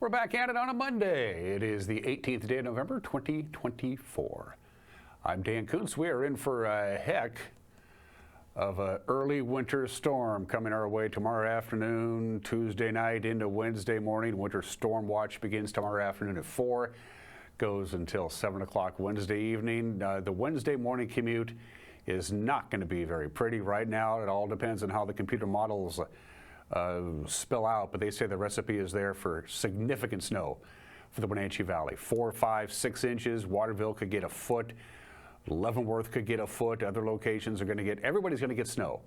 We're back at it on a Monday. It is the 18th day of November, 2024. I'm Dan Kuntz. We are in for a heck of an early winter storm coming our way tomorrow afternoon, Tuesday night into Wednesday morning. Winter storm watch begins tomorrow afternoon at 4, goes until 7 o'clock Wednesday evening. The Wednesday morning commute is not going to be very pretty right now. It all depends on how the computer models spill out, but they say the recipe is there for significant snow for the Wenatchee Valley. 4, 5, 6 inches. Waterville could get a foot. Leavenworth could get a foot. Other locations are going to get, everybody's going to get snow.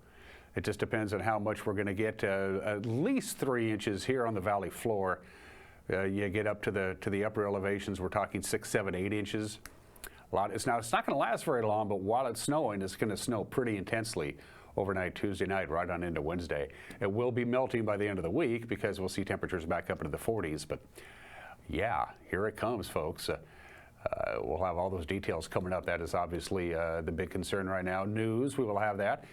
It just depends on how much we're going to get. At least 3 inches here on the valley floor. You get up to the upper elevations, we're talking 6, 7, 8 inches. It's not going to last very long, but while it's snowing, it's going to snow pretty intensely overnight Tuesday night right on into Wednesday. It will be melting by the end of the week because we'll see temperatures back up into the 40s. But yeah, here it comes, folks. We'll have all those details coming up. That is obviously the big concern right now. News, we will have that.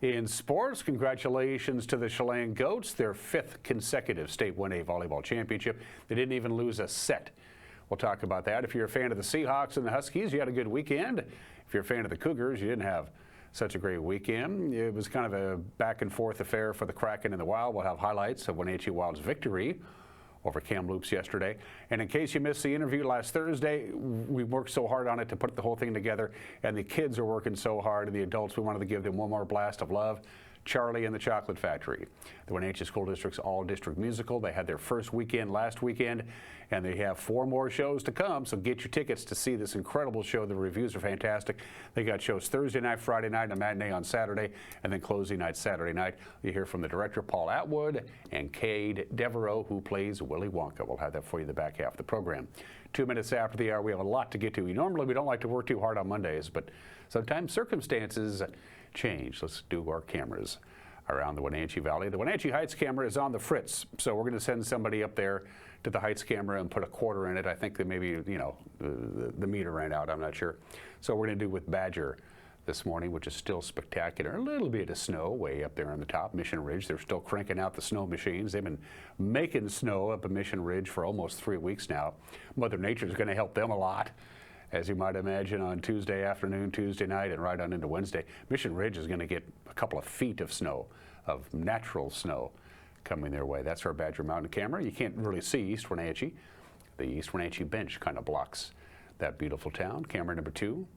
In sports, congratulations to the Chelan Goats, their 5th consecutive state 1A volleyball championship. They didn't even lose a set. We'll talk about that. If you're a fan of the Seahawks and the Huskies, you had a good weekend. If you're a fan of the Cougars, you didn't have such a great weekend. It was kind of a back and forth affair for the Kraken and the Wild. We'll have highlights of Wenatchee Wild's victory over Kamloops yesterday. And in case you missed the interview last Thursday, we worked so hard on it to put the whole thing together, and the kids are working so hard, and the adults, we wanted to give them one more blast of love. Charlie and the Chocolate Factory, the Wenatchee School District's all-district musical. They had their first weekend last weekend, and they have 4 more shows to come, so get your tickets to see this incredible show. The reviews are fantastic. They got shows Thursday night, Friday night, and a matinee on Saturday, and then closing night Saturday night. You hear from the director, Paul Atwood, and Cade Devereaux, who plays Willy Wonka. We'll have that for you in the back half of the program. 2 minutes after the hour, we have a lot to get to. Normally, we don't like to work too hard on Mondays, but sometimes circumstances change. Let's do our cameras around the Wenatchee Valley. The Wenatchee Heights camera is on the fritz, so we're going to send somebody up there to the Heights camera and put a quarter in it. I think that maybe, the meter ran out. I'm not sure. So we're going to do with Badger this morning, which is still spectacular. A little bit of snow way up there on the top, Mission Ridge. They're still cranking out the snow machines. They've been making snow up at Mission Ridge for almost 3 weeks now. Mother Nature is going to help them a lot, as you might imagine, on Tuesday afternoon, Tuesday night, and right on into Wednesday. Mission Ridge is going to get a couple of feet of snow, of natural snow coming their way. That's our Badger Mountain camera. You can't really see East Wenatchee. The East Wenatchee bench kind of blocks that beautiful town. Camera number 2.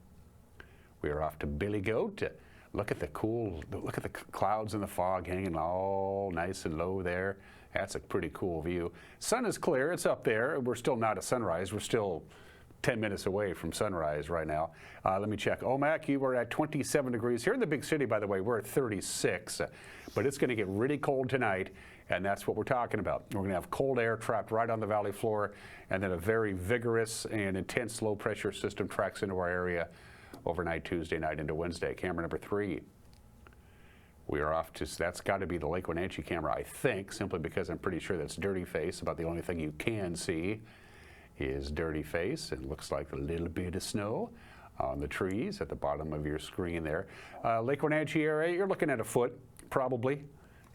We are off to Billy Goat. Look at the clouds and the fog hanging all nice and low there. That's a pretty cool view. Sun is clear. It's up there. We're still not at sunrise. We're still 10 minutes away from sunrise right now. Let me check. Omak, you were at 27 degrees. Here in the big city, by the way, we're at 36. But it's going to get really cold tonight, and that's what we're talking about. We're going to have cold air trapped right on the valley floor, and then a very vigorous and intense low-pressure system tracks into our area overnight Tuesday night into Wednesday. Camera number 3. We are off to, that's got to be the Lake Wenatchee camera, I think, simply because I'm pretty sure that's Dirty Face. About the only thing you can see is Dirty Face. It looks like a little bit of snow on the trees at the bottom of your screen there. Lake Wenatchee area, you're looking at a foot, probably,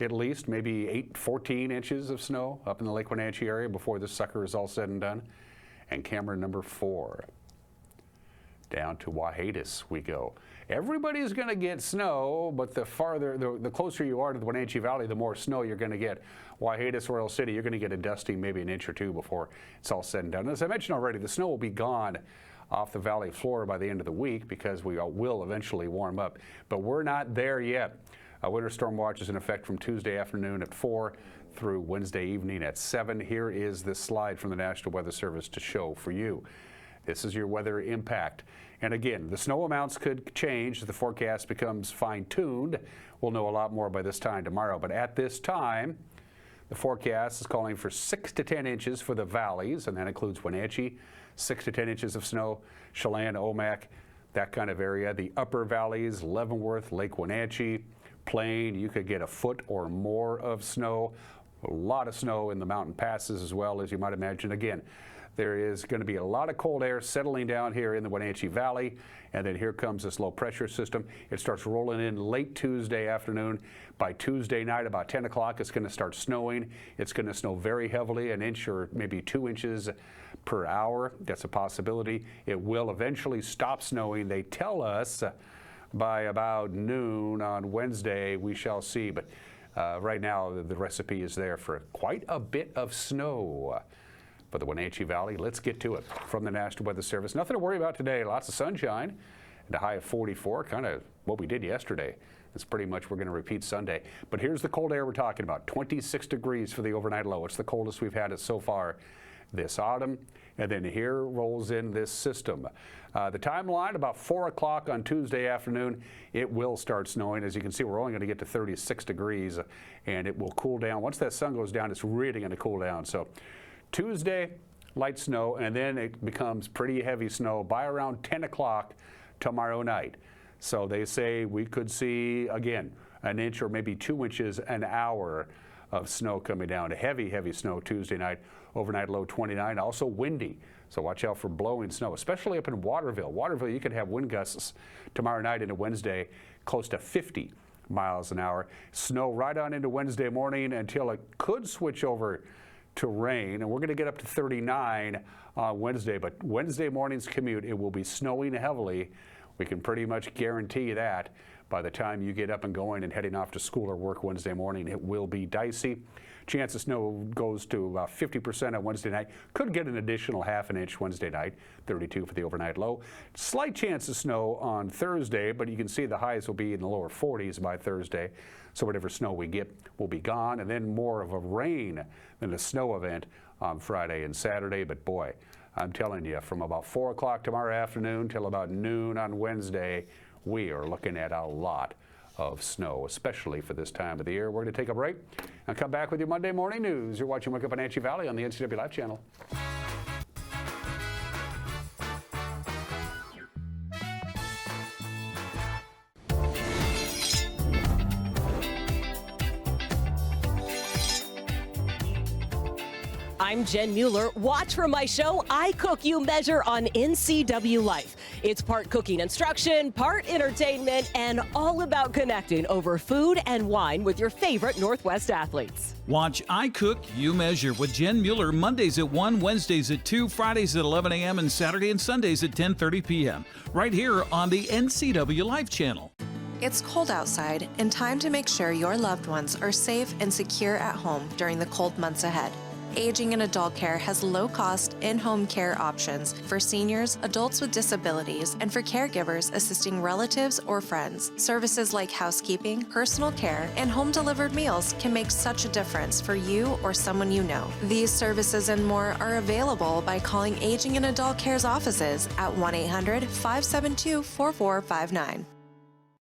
at least, maybe 14 inches of snow up in the Lake Wenatchee area before this sucker is all said and done. And camera number 4. Down to Wahatus we go. Everybody's going to get snow, but the closer you are to the Wenatchee Valley, the more snow you're going to get. Wahatus, Royal City, you're going to get a dusting, maybe an inch or 2 before it's all said and done. As I mentioned already, the snow will be gone off the valley floor by the end of the week because we will eventually warm up. But we're not there yet. A winter storm watch is in effect from Tuesday afternoon at 4 through Wednesday evening at 7. Here is this slide from the National Weather Service to show for you. This is your weather impact. And again, the snow amounts could change as the forecast becomes fine-tuned. We'll know a lot more by this time tomorrow. But at this time, the forecast is calling for 6 to 10 inches for the valleys, and that includes Wenatchee, 6 to 10 inches of snow, Chelan, Omak, that kind of area. The upper valleys, Leavenworth, Lake Wenatchee, Plain, you could get a foot or more of snow. A lot of snow in the mountain passes as well, as you might imagine. Again, there is going to be a lot of cold air settling down here in the Wenatchee Valley, and then here comes this low pressure system. It starts rolling in late Tuesday afternoon. By Tuesday night, about 10 o'clock, it's going to start snowing. It's going to snow very heavily, an inch or maybe 2 inches per hour. That's a possibility. It will eventually stop snowing. They tell us by about noon on Wednesday. We shall see, but right now the recipe is there for quite a bit of snow for the Wenatchee Valley. Let's get to it from the National Weather Service. Nothing to worry about today. Lots of sunshine and a high of 44, kind of what we did yesterday. It's pretty much we're going to repeat Sunday. But here's the cold air we're talking about. 26 degrees for the overnight low. It's the coldest we've had it so far this autumn. And then here rolls in this system. The timeline, about 4 o'clock on Tuesday afternoon, it will start snowing. As you can see, we're only going to get to 36 degrees, and it will cool down. Once that sun goes down, it's really going to cool down. So Tuesday, light snow, and then it becomes pretty heavy snow by around 10 o'clock tomorrow night. So they say we could see, again, an inch or maybe 2 inches an hour of snow coming down. Heavy, heavy snow Tuesday night, overnight low 29, also windy. So watch out for blowing snow, especially up in Waterville. Waterville, you could have wind gusts tomorrow night into Wednesday, close to 50 miles an hour. Snow right on into Wednesday morning until it could switch over to rain, and we're going to get up to 39 on Wednesday, but Wednesday morning's commute, it will be snowing heavily. We can pretty much guarantee that by the time you get up and going and heading off to school or work Wednesday morning, it will be dicey. Chance of snow goes to about 50% on Wednesday night. Could get an additional half an inch Wednesday night, 32 for the overnight low. Slight chance of snow on Thursday, but you can see the highs will be in the lower 40s by Thursday. So whatever snow we get will be gone, and then more of a rain than a snow event on Friday and Saturday. But boy, I'm telling you, from about 4 o'clock tomorrow afternoon till about noon on Wednesday, we are looking at a lot of snow, especially for this time of the year. We're going to take a break and come back with your Monday morning news. You're watching Wake Up Wenatchee Valley on the NCWLIFE channel. I'm Jen Mueller. Watch for my show, I Cook, You Measure on NCWLIFE. It's part cooking instruction, part entertainment, and all about connecting over food and wine with your favorite Northwest athletes. Watch I Cook, You Measure with Jen Mueller Mondays at 1, Wednesdays at 2, Fridays at 11 a.m., and Saturday and Sundays at 10:30 p.m. right here on the NCWLIFE channel. It's cold outside and time to make sure your loved ones are safe and secure at home during the cold months ahead. Aging and Adult Care has low-cost, in-home care options for seniors, adults with disabilities, and for caregivers assisting relatives or friends. Services like housekeeping, personal care, and home-delivered meals can make such a difference for you or someone you know. These services and more are available by calling Aging and Adult Care's offices at 1-800-572-4459.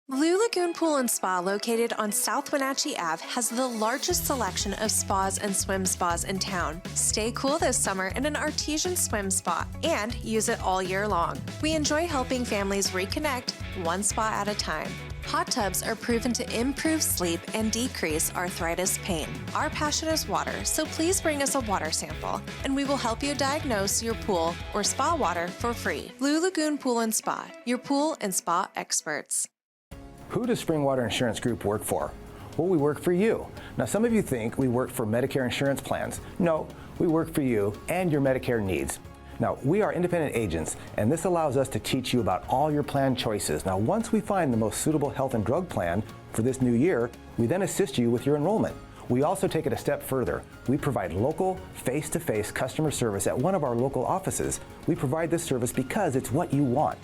Blue Lagoon Pool and Spa, located on South Wenatchee Ave, has the largest selection of spas and swim spas in town. Stay cool this summer in an artesian swim spa and use it all year long. We enjoy helping families reconnect one spa at a time. Hot tubs are proven to improve sleep and decrease arthritis pain. Our passion is water, so please bring us a water sample, and we will help you diagnose your pool or spa water for free. Blue Lagoon Pool and Spa, your pool and spa experts. Who does Springwater Insurance Group work for? Well, we work for you. Now, some of you think we work for Medicare insurance plans. No, we work for you and your Medicare needs. Now, we are independent agents, and this allows us to teach you about all your plan choices. Now, once we find the most suitable health and drug plan for this new year, we then assist you with your enrollment. We also take it a step further. We provide local, face-to-face customer service at one of our local offices. We provide this service because it's what you want.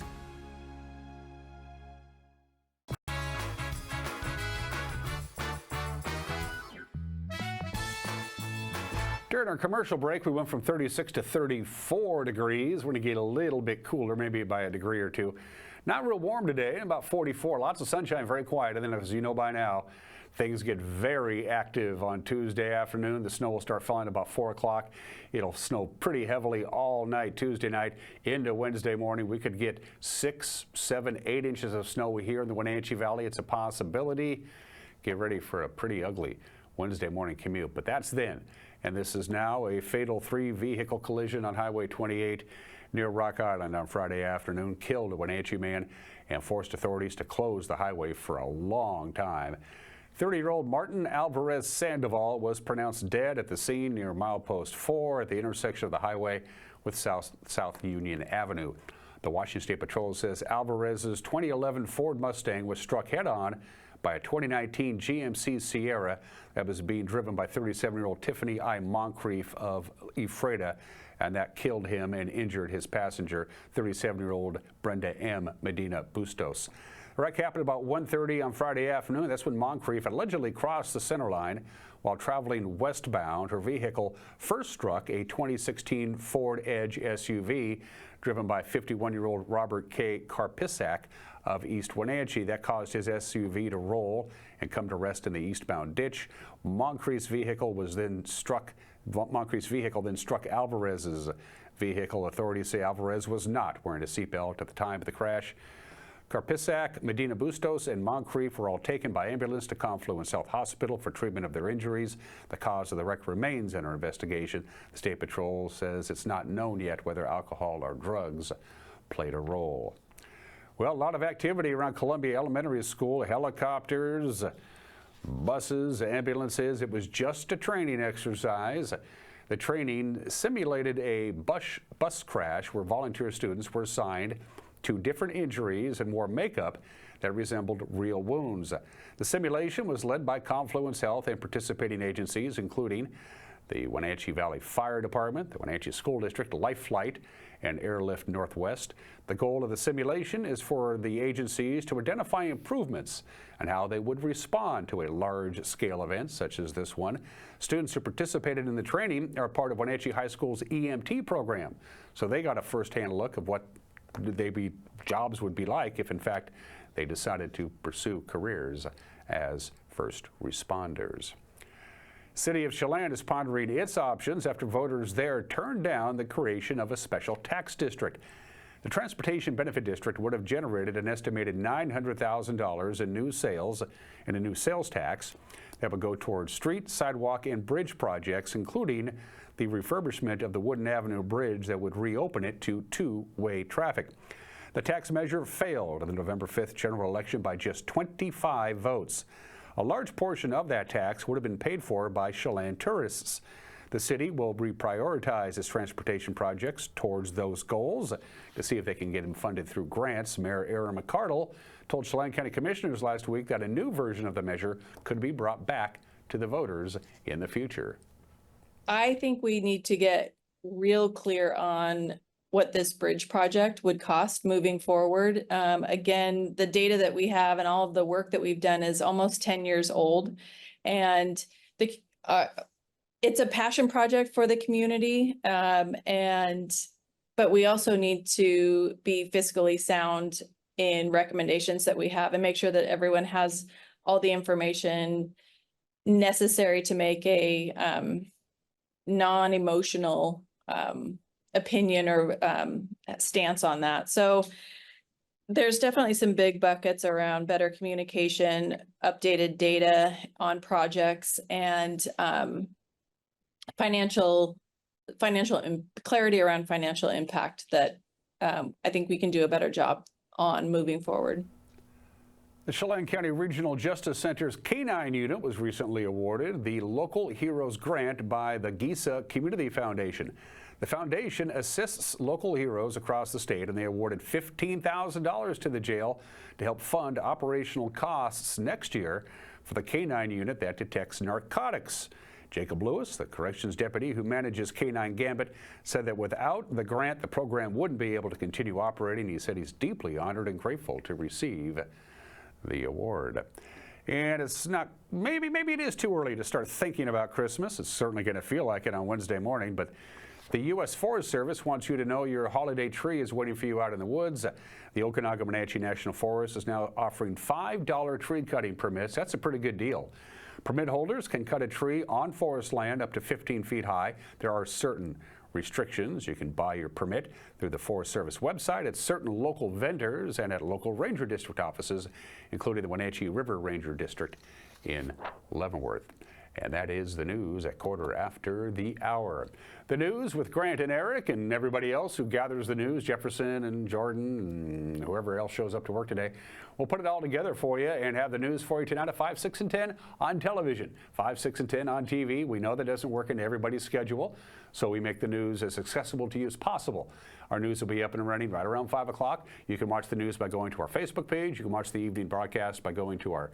During our commercial break, we went from 36 to 34 degrees. We're going to get a little bit cooler, maybe by a degree or two. Not real warm today, about 44. Lots of sunshine, very quiet. And then, as you know by now, things get very active on Tuesday afternoon. The snow will start falling about 4 o'clock. It'll snow pretty heavily all night Tuesday night into Wednesday morning. We could get 6, 7, 8 inches of snow here in the Wenatchee Valley. It's a possibility. Get ready for a pretty ugly Wednesday morning commute. But that's then. And this is now a fatal 3-vehicle collision on Highway 28 near Rock Island on Friday afternoon. Killed a Wenatchee man and forced authorities to close the highway for a long time. 30-year-old Martin Alvarez Sandoval was pronounced dead at the scene near milepost 4 at the intersection of the highway with South Union Avenue. The Washington State Patrol says Alvarez's 2011 Ford Mustang was struck head-on by a 2019 GMC Sierra that was being driven by 37-year-old Tiffany I. Moncrief of Ephrata, and that killed him and injured his passenger, 37-year-old Brenda M. Medina Bustos. The wreck happened about 1:30 on Friday afternoon. That's when Moncrief allegedly crossed the center line while traveling westbound. Her vehicle first struck a 2016 Ford Edge SUV driven by 51-year-old Robert K. Karpisak of East Wenatchee. That caused his SUV to roll and come to rest in the eastbound ditch. Moncrief's vehicle then struck Alvarez's vehicle. Authorities say Alvarez was not wearing a seatbelt at the time of the crash. Karpisak, Medina Bustos, and Moncrief were all taken by ambulance to Confluence Health Hospital for treatment of their injuries. The cause of the wreck remains under investigation. The State Patrol says it's not known yet whether alcohol or drugs played a role. Well, a lot of activity around Columbia Elementary School. Helicopters, buses, ambulances. It was just a training exercise. The training simulated a bus crash where volunteer students were assigned to different injuries and wore makeup that resembled real wounds. The simulation was led by Confluence Health and participating agencies, including the Wenatchee Valley Fire Department, the Wenatchee School District, Life Flight, and Airlift Northwest. The goal of the simulation is for the agencies to identify improvements and how they would respond to a large-scale event such as this one. Students who participated in the training are part of Wenatchee High School's EMT program, so they got a first-hand look of what jobs would be like if, in fact, they decided to pursue careers as first responders. City of Chelan is pondering its options after voters there turned down the creation of a special tax district. The Transportation Benefit District would have generated an estimated $900,000 in new sales and a new sales tax that would go towards street, sidewalk, and bridge projects, including the refurbishment of the Wooden Avenue Bridge that would reopen it to two-way traffic. The tax measure failed in the November 5th general election by just 25 votes. A large portion of that tax would have been paid for by Chelan tourists. The city will reprioritize its transportation projects towards those goals to see if they can get them funded through grants. Mayor Aaron McCardle told Chelan County Commissioners last week that a new version of the measure could be brought back to the voters in the future. I think we need to get real clear on what this bridge project would cost moving forward. Again, the data that we have and all of the work that we've done is almost 10 years old. And it's a passion project for the community. But we also need to be fiscally sound in recommendations that we have and make sure that everyone has all the information necessary to make a non-emotional opinion or stance on that. So there's definitely some big buckets around better communication, updated data on projects, and financial clarity around financial impact that I think we can do a better job on moving forward. The Chelan County Regional Justice Center's K-9 unit was recently awarded the Local Heroes Grant by the GISA Community Foundation. The foundation assists local heroes across the state, and they awarded $15,000 to the jail to help fund operational costs next year for the K-9 unit that detects narcotics. Jacob Lewis, the corrections deputy who manages K-9 Gambit, said that without the grant, the program wouldn't be able to continue operating. He said he's deeply honored and grateful to receive the award. And it's not, maybe it is too early to start thinking about Christmas. It's certainly going to feel like it on Wednesday morning, but the U.S. Forest Service wants you to know your holiday tree is waiting for you out in the woods. The Okanagan-Wenatchee National Forest is now offering $5 tree cutting permits. That's a pretty good deal. Permit holders can cut a tree on forest land up to 15 feet high. There are certain restrictions. You can buy your permit through the Forest Service website, at certain local vendors, and at local Ranger District offices, including the Wenatchee River Ranger District in Leavenworth. And that is the news at 1:15. The news with Grant and Eric and everybody else who gathers the news, Jefferson and Jordan and whoever else shows up to work today. We'll put it all together for you and have the news for you tonight at 5, 6, and 10 on television. 5, 6, and 10 on TV. We know that doesn't work into everybody's schedule, so we make the news as accessible to you as possible. Our news will be up and running right around 5 o'clock. You can watch the news by going to our Facebook page. You can watch the evening broadcast by going to our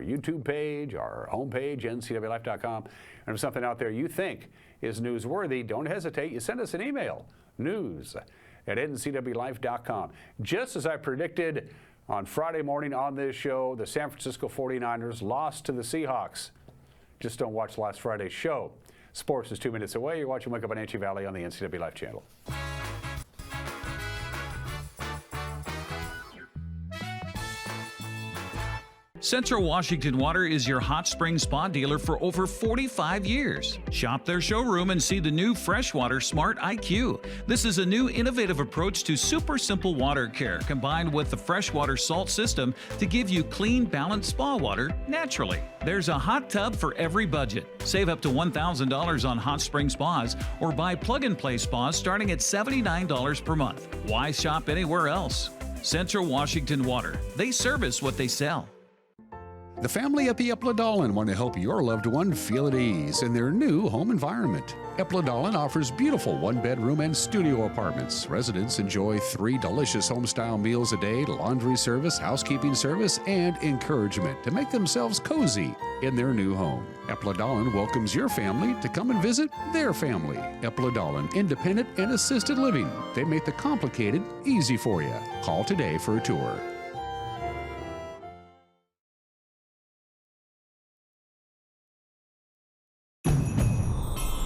YouTube page, our homepage, NCWLIFE.com. And if there's something out there you think is newsworthy, don't hesitate. You send us an email, news@NCWLIFE.com. Just as I predicted on Friday morning on this show, the San Francisco 49ers lost to the Seahawks. Just don't watch last Friday's show. Sports is 2 minutes away. You're watching Wake Up on Wenatchee Valley on the NCW Life channel. Central Washington Water is your hot spring spa dealer for over 45 years. Shop their showroom and see the new Freshwater Smart IQ. This is a new innovative approach to super simple water care combined with the freshwater salt system to give you clean, balanced spa water naturally. There's a hot tub for every budget. Save up to $1,000 on hot spring spas or buy plug-and-play spas starting at $79 per month. Why shop anywhere else? Central Washington Water. They service what they sell. The family at the Eplidolin want to help your loved one feel at ease in their new home environment. Eplidolin offers beautiful one-bedroom and studio apartments. Residents enjoy 3 delicious home-style meals a day, laundry service, housekeeping service, and encouragement to make themselves cozy in their new home. Eplidolin welcomes your family to come and visit their family. Eplidolin Independent and Assisted Living. They make the complicated easy for you. Call today for a tour.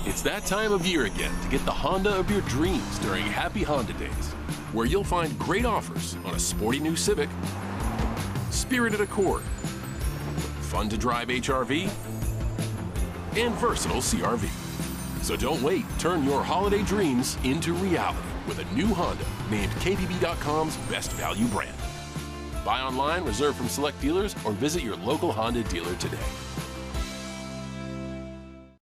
It's that time of year again to get the Honda of your dreams during Happy Honda Days, where you'll find great offers on a sporty new Civic, spirited Accord, fun-to-drive HRV, and versatile CRV. So don't wait. Turn your holiday dreams into reality with a new Honda named KBB.com's best value brand. Buy online, reserve from select dealers, or visit your local Honda dealer today.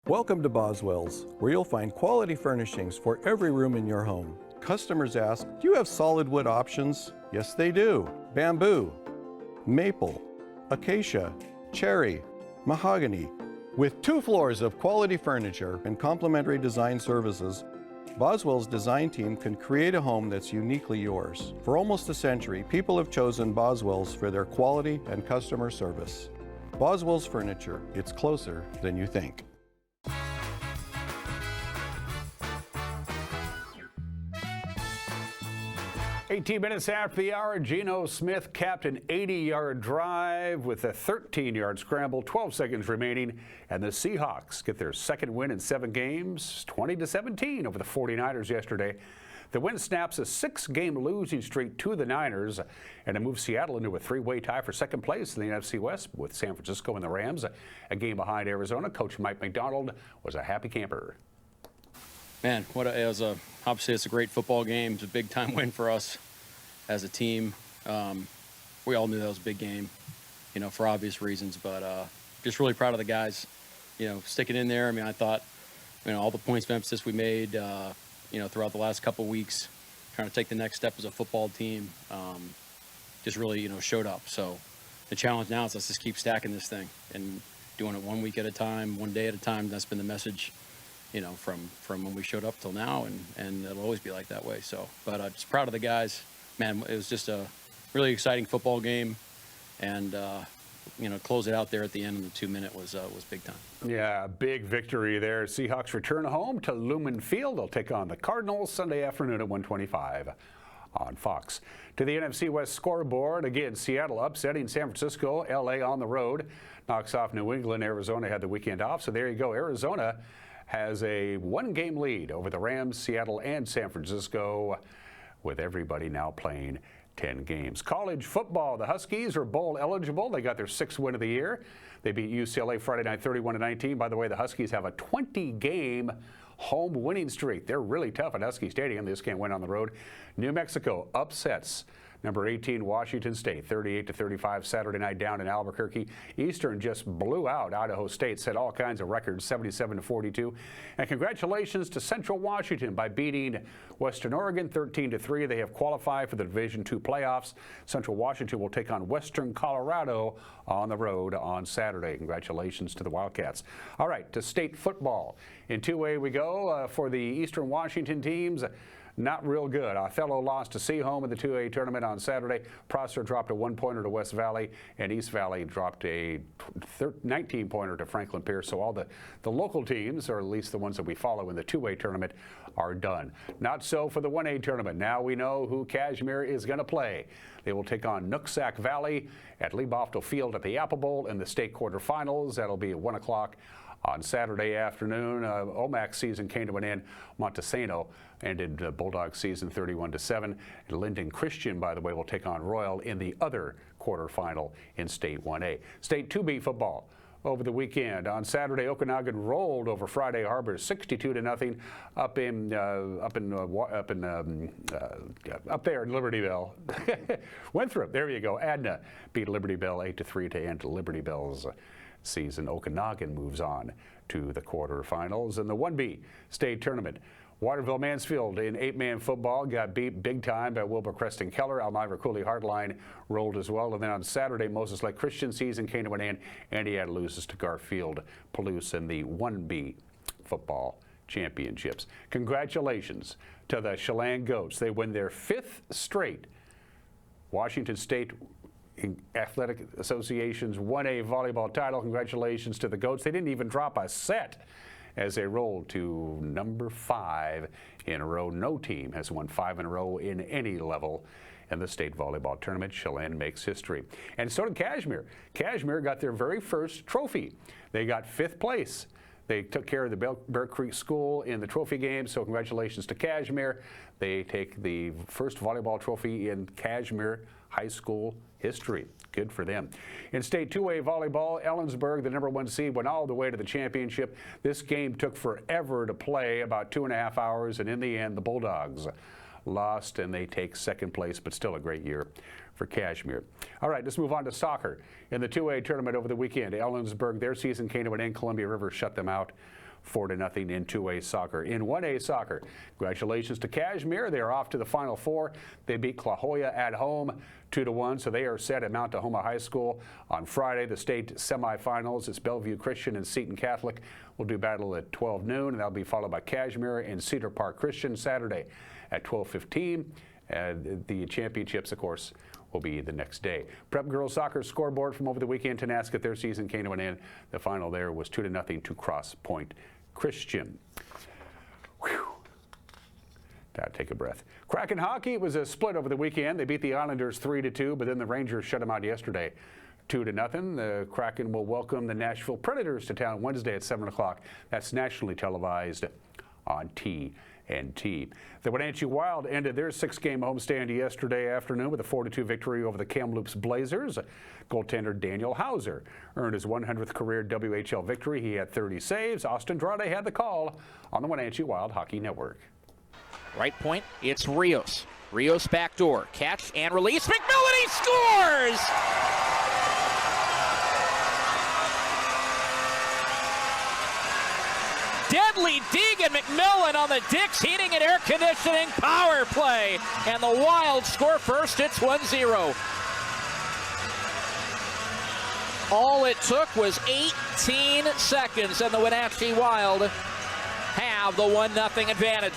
Welcome to Boswell's, where you'll find quality furnishings for every room in your home. Customers ask, do you have solid wood options? Yes, they do. Bamboo, maple, acacia, cherry, mahogany. With 2 floors of quality furniture and complimentary design services, Boswell's design team can create a home that's uniquely yours. For almost a century, people have chosen Boswell's for their quality and customer service. Boswell's Furniture, it's closer than you think. 18 minutes after the hour, Geno Smith capped an 80-yard drive with a 13-yard scramble, 12 seconds remaining, and the Seahawks get their second win in 7 games, 20-17 over the 49ers yesterday. The win snaps a 6-game losing streak to the Niners, and it moves Seattle into a 3-way tie for second place in the NFC West with San Francisco and the Rams, a game behind Arizona. Coach Mike McDonald was a happy camper. Man, obviously it's a great football game. It's a big time win for us as a team. We all knew that was a big game, for obvious reasons, but just really proud of the guys, sticking in there. I mean, I thought, all the points of emphasis we made, throughout the last couple weeks, trying to take the next step as a football team, just really, showed up. So the challenge now is let's just keep stacking this thing and doing it 1 week at a time, 1 day at a time. That's been the message, from when we showed up till now, and it'll always be like that way. So, but I'm just proud of the guys. Man, it was just a really exciting football game, and close it out there at the end of the 2-minute was big time. Yeah, big victory there. Seahawks return home to Lumen Field. They'll take on the Cardinals Sunday afternoon at 1:25 on Fox. To the NFC West scoreboard, again, Seattle upsetting San Francisco, LA on the road, knocks off New England. Arizona had the weekend off, so there you go. Arizona has a 1-game lead over the Rams, Seattle, and San Francisco, with everybody now playing 10 games. College football, the Huskies are bowl eligible. They got their 6th win of the year. They beat UCLA Friday night 31-19. By the way, the Huskies have a 20-game home winning streak. They're really tough at Husky Stadium. They just can't win on the road. New Mexico upsets Number 18, Washington State, 38-35 Saturday night down in Albuquerque. Eastern just blew out Idaho State, set all kinds of records, 77-42. And congratulations to Central Washington by beating Western Oregon 13-3. They have qualified for the Division II playoffs. Central Washington will take on Western Colorado on the road on Saturday. Congratulations to the Wildcats. All right, to state football. In 2A we go for the Eastern Washington teams. Not real good. Othello lost to Seaholm in the 2A tournament on Saturday. Prosser dropped a 1-pointer to West Valley, and East Valley dropped a 19-pointer to Franklin Pierce. So all the local teams, or at least the ones that we follow in the 2A tournament, are done. Not so for the 1A tournament. Now we know who Kashmir is going to play. They will take on Nooksack Valley at Leiboftel Field at the Apple Bowl in the state quarterfinals. That'll be at 1 o'clock on Saturday afternoon. Omak's season came to an end. Montesano ended Bulldog season 31-7. And Linden Christian, by the way, will take on Royal in the other quarterfinal in State 1A. State 2B football over the weekend. On Saturday, Okanagan rolled over Friday Harbor 62-0 up there in Libertyville. Winthrop, there you go. Adna beat Libertyville 8-3 to end Libertyville's season. Okanagan moves on to the quarterfinals. In the 1B state tournament, Waterville Mansfield in 8-man football got beat big time by Wilbur Creston Keller. Elmira Cooley Hardline rolled as well. And then on Saturday, Moses Lake Christian season came to an end. Indiana loses to Garfield Palouse in the 1B football championships. Congratulations to the Chelan Goats. They win their 5th straight Washington State Athletic Association's 1A volleyball title. Congratulations to the Goats. They didn't even drop a set as they rolled to number 5 in a row. No team has won 5 in a row in any level in the state volleyball tournament. Chelan makes history. And so did Kashmir. Kashmir got their very first trophy. They got 5th place. They took care of the Bear Creek School in the trophy game, so congratulations to Kashmir. They take the first volleyball trophy in Kashmir High School history. Good for them. In State 2A volleyball, Ellensburg, the number 1 seed, went all the way to the championship. This game took forever to play, about 2.5 hours, and in the end, the Bulldogs lost, and they take 2nd place, but still a great year for Kashmir. All right, let's move on to soccer. In the 2A tournament over the weekend, Ellensburg, their season came to an end. Columbia River shut them out 4-0 in 2A soccer. In 1A soccer, congratulations to Kashmir. They are off to the Final Four. They beat Clahoya at home 2-1, so they are set at Mount Tahoma High School. On Friday, the state semifinals, it's Bellevue Christian and Seton Catholic will do battle at 12 noon, and that'll be followed by Kashmir and Cedar Park Christian Saturday at 12:15. The championships, of course, will be the next day. Prep girls soccer scoreboard from over the weekend. Tenasket, their season came to an end. The final there was 2-0 to Cross Point Christian. Whew. Gotta take a breath. Kraken hockey was a split over the weekend. They beat the Islanders 3-2, but then the Rangers shut them out yesterday 2-0. The Kraken will welcome the Nashville Predators to town Wednesday at 7 o'clock. That's nationally televised on TNT. The Wenatchee Wild ended their 6-game homestand yesterday afternoon with a 4-2 victory over the Kamloops Blazers. Goaltender Daniel Hauser earned his 100th career WHL victory. He had 30 saves. Austin Drade had the call on the Wenatchee Wild Hockey Network. Right point, it's Rios. Rios backdoor, catch and release. McMillan, he scores! Deadly Deegan McMillan on the Dick's Heating and Air Conditioning power play. And the Wild score first, it's 1-0. All it took was 18 seconds, and the Wenatchee Wild have the 1-0 advantage.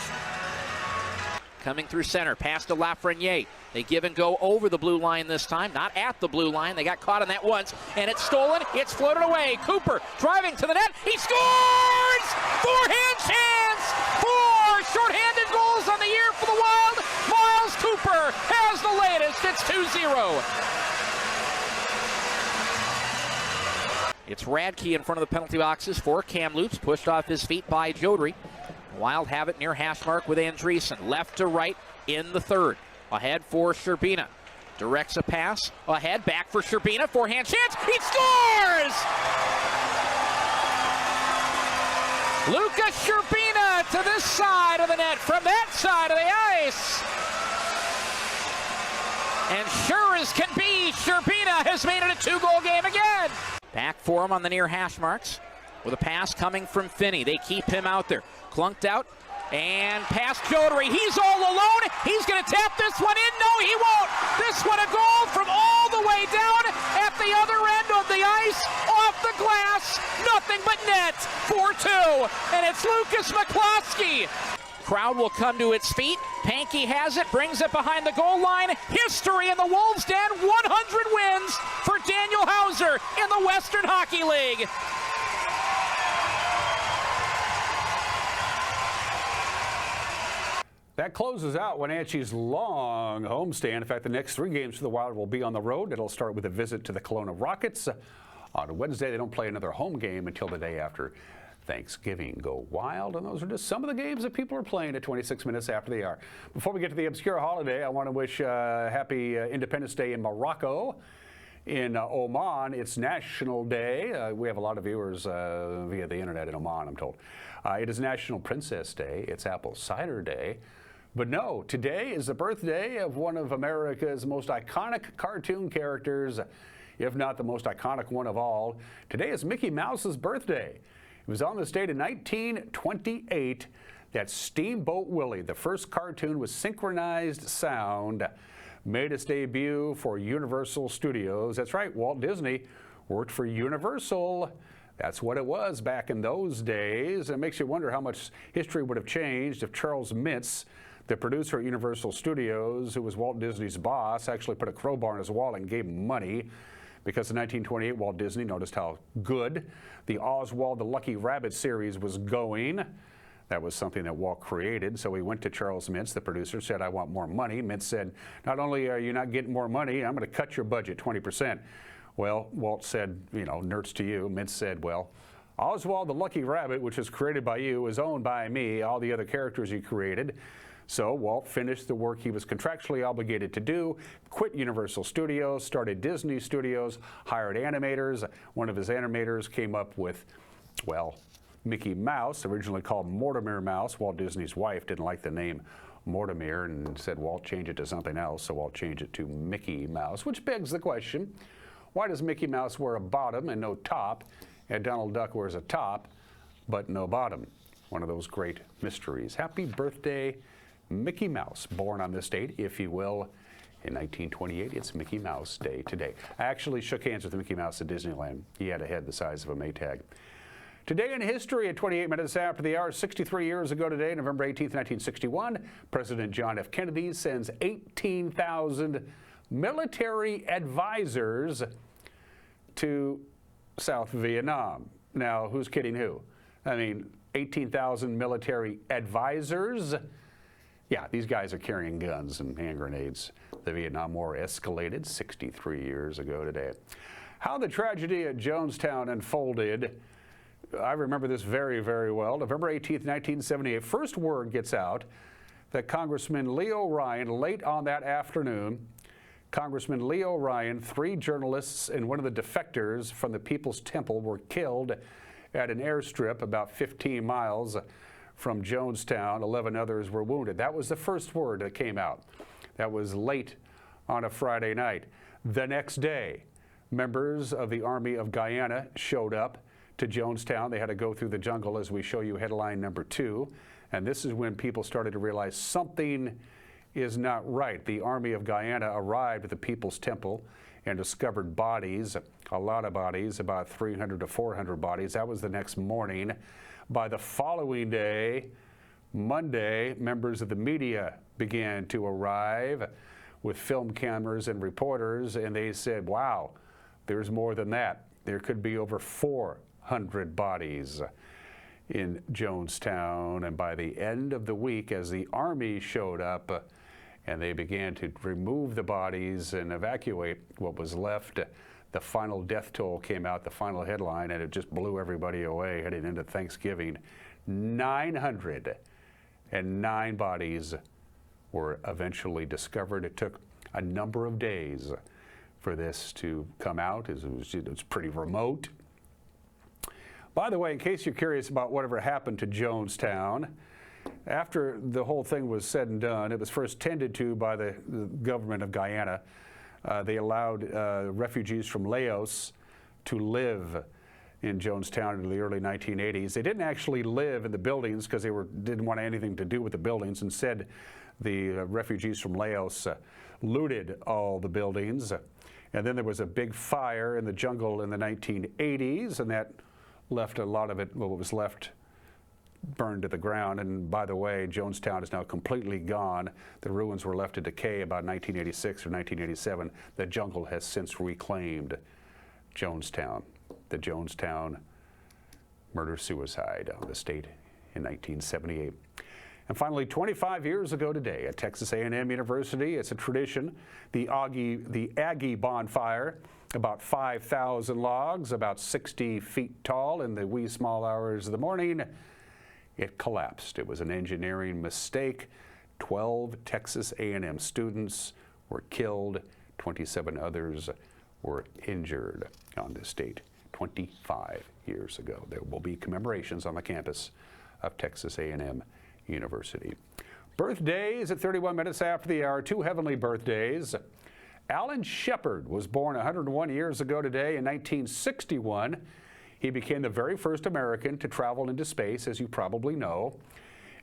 Coming through center, pass to Lafreniere. They give and go over the blue line this time, not at the blue line. They got caught on that once, and it's stolen. It's floated away. Cooper driving to the net. He scores! Forehand chance! 4 shorthanded goals on the year for the Wild. Miles Cooper has the latest. It's 2-0. It's Radke in front of the penalty boxes for Kamloops, pushed off his feet by Jodry. Wild have it near hash mark with Andreessen. Left to right in the third. Ahead for Sherbina. Directs a pass. Ahead, back for Sherbina. Forehand chance. He scores! Lukas Sherbina to this side of the net from that side of the ice. And sure as can be, Sherbina has made it a 2-goal game again. Back for him on the near hash marks with a pass coming from Finney. They keep him out there. Clunked out and past Jodary. He's all alone. He's going to tap this one in. No, he won't. This one a goal from all the way down at the other end of the ice, off the glass. Nothing but net. 4-2. And it's Lucas McCloskey. Crowd will come to its feet. Pankey has it, brings it behind the goal line. History in the Wolves' Den. 100 wins for Daniel Hauser in the Western Hockey League. That closes out Wenatchee's long homestand. In fact, the next 3 games for the Wild will be on the road. It'll start with a visit to the Kelowna Rockets. On Wednesday, they don't play another home game until the day after Thanksgiving. Go Wild, and those are just some of the games that people are playing at 26 minutes after the hour. Before we get to the obscure holiday, I want to wish happy Independence Day in Morocco. In Oman, it's National Day. We have a lot of viewers via the internet in Oman, I'm told. It is National Princess Day. It's Apple Cider Day. But no, today is the birthday of one of America's most iconic cartoon characters, if not the most iconic one of all. Today is Mickey Mouse's birthday. It was on this date in 1928 that Steamboat Willie, the first cartoon with synchronized sound, made its debut for Universal Studios. That's right, Walt Disney worked for Universal. That's what it was back in those days. It makes you wonder how much history would have changed if Charles Mintz, the producer at Universal Studios, who was Walt Disney's boss, actually put a crowbar in his wallet and gave him money. Because in 1928, Walt Disney noticed how good the Oswald the Lucky Rabbit series was going. That was something that Walt created. So he went to Charles Mintz, the producer, said, I want more money. Mintz said, not only are you not getting more money, I'm going to cut your budget 20%. Well, Walt said, you know, nerds to you. Mintz said, well, Oswald the Lucky Rabbit, which was created by you, is owned by me, all the other characters you created. So Walt finished the work he was contractually obligated to do, quit Universal Studios, started Disney Studios, hired animators. One of his animators came up with, well, Mickey Mouse, originally called Mortimer Mouse. Walt Disney's wife didn't like the name Mortimer and said, Walt, change it to something else. So Walt changed it to Mickey Mouse, which begs the question, why does Mickey Mouse wear a bottom and no top, and Donald Duck wears a top but no bottom? One of those great mysteries. Happy birthday, Mickey Mouse, born on this date, if you will. In 1928, it's Mickey Mouse Day today. I actually shook hands with Mickey Mouse at Disneyland. He had a head the size of a Maytag. Today in history, at 28 minutes after the hour, 63 years ago today, November 18th, 1961, President John F. Kennedy sends 18,000 military advisors to South Vietnam. Now, who's kidding who? I mean, 18,000 military advisors. Yeah, these guys are carrying guns and hand grenades. The Vietnam War escalated 63 years ago today. How the tragedy at Jonestown unfolded, I remember this very, very well. November 18th, 1978, first word gets out that Congressman Leo Ryan, late on that afternoon, Congressman Leo Ryan, 3 journalists and one of the defectors from the People's Temple were killed at an airstrip about 15 miles from Jonestown. 11 others were wounded. That was the first word that came out. That was late on a Friday night. The next day, members of the Army of Guyana showed up to Jonestown. They had to go through the jungle, as we show you headline number 2. And this is when people started to realize something is not right. The Army of Guyana arrived at the People's Temple and discovered bodies, a lot of bodies, about 300 to 400 bodies. That was the next morning. By the following day, Monday, members of the media began to arrive with film cameras and reporters, and they said, wow, there's more than that. There could be over 400 bodies in Jonestown. And by the end of the week, as the Army showed up and they began to remove the bodies and evacuate what was left, the final death toll came out, the final headline, and it just blew everybody away heading into Thanksgiving. 909 bodies were eventually discovered. It took a number of days for this to come out. It was pretty remote. By the way, in case you're curious about whatever happened to Jonestown, After the whole thing was said and done, it was first tended to by the government of Guyana. They allowed refugees from Laos to live in Jonestown in the early 1980s. They didn't actually live in the buildings because they didn't want anything to do with the buildings. Instead, the refugees from Laos looted all the buildings. And then there was a big fire in the jungle in the 1980s, and that left a lot of it, what was left, burned to the ground. And by the way, Jonestown is now completely gone. The ruins were left to decay about 1986 or 1987. The jungle has since reclaimed Jonestown. The Jonestown murder-suicide of the state in 1978. And finally, 25 years ago today at Texas A&M University, it's a tradition, the Aggie bonfire, about 5,000 logs, about 60 feet tall in the wee small hours of the morning. It collapsed. It was an engineering mistake. 12 Texas A&M students were killed. 27 others were injured on this date 25 years ago. There will be commemorations on the campus of Texas A&M University. Birthdays at 31 minutes after the hour, 2 heavenly birthdays. Alan Shepard was born 101 years ago today in 1961. He became the very first American to travel into space, as you probably know.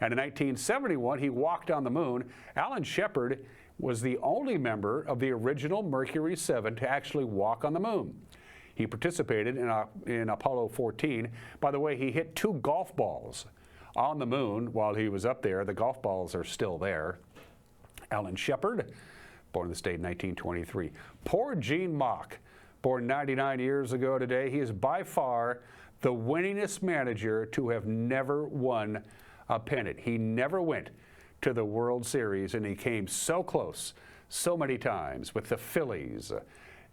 And in 1971, he walked on the moon. Alan Shepard was the only member of the original Mercury 7 to actually walk on the moon. He participated in Apollo 14. By the way, he hit 2 golf balls on the moon while he was up there. The golf balls are still there. Alan Shepard, born in the state in 1923. Poor Gene Mock, born 99 years ago today. He is by far the winningest manager to have never won a pennant. He never went to the World Series, and he came so close so many times with the Phillies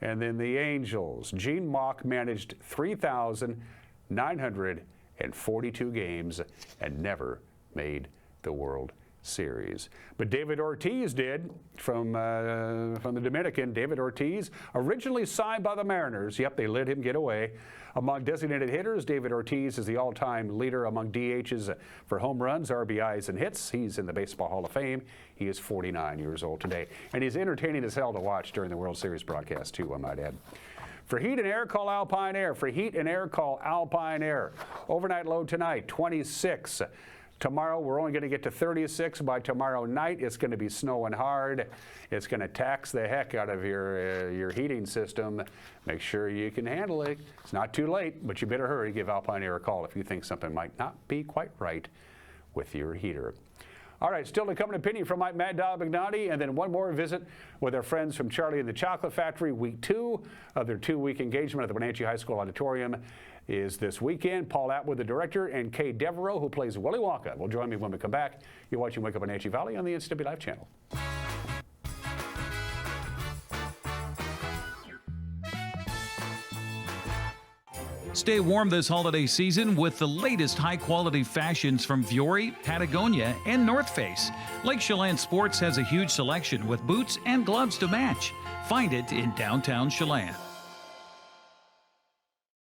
and then the Angels. Gene Mock managed 3,942 games and never made the World Series. But David Ortiz did, from the Dominican. David Ortiz, originally signed by the Mariners. Yep, they let him get away. Among designated hitters, David Ortiz is the all-time leader among DHs for home runs, RBIs, and hits. He's in the Baseball Hall of Fame. He is 49 years old today. And he's entertaining as hell to watch during the World Series broadcast, too, I might add. For heat and air, call Alpine Air. For heat and air, call Alpine Air. Overnight low tonight, 26. Tomorrow, we're only going to get to 36. By tomorrow night, it's going to be snowing hard. It's going to tax the heck out of your heating system. Make sure you can handle it. It's not too late, but you better hurry. Give Alpine Air a call if you think something might not be quite right with your heater. All right, still to come, an opinion from Mike Mad Dog McNaughty, and then one more visit with our friends from Charlie and the Chocolate Factory. Week 2 of their 2-week engagement at the Wenatchee High School Auditorium is this weekend. Paul Atwood, the director, and Kay Devereaux, who plays Willy Wonka, will join me when we come back. You're watching Wake Up Wenatchee Valley on the NCWLIFE channel. Stay warm this holiday season with the latest high-quality fashions from Fiore, Patagonia, and North Face. Lake Chelan Sports has a huge selection with boots and gloves to match. Find it in downtown Chelan.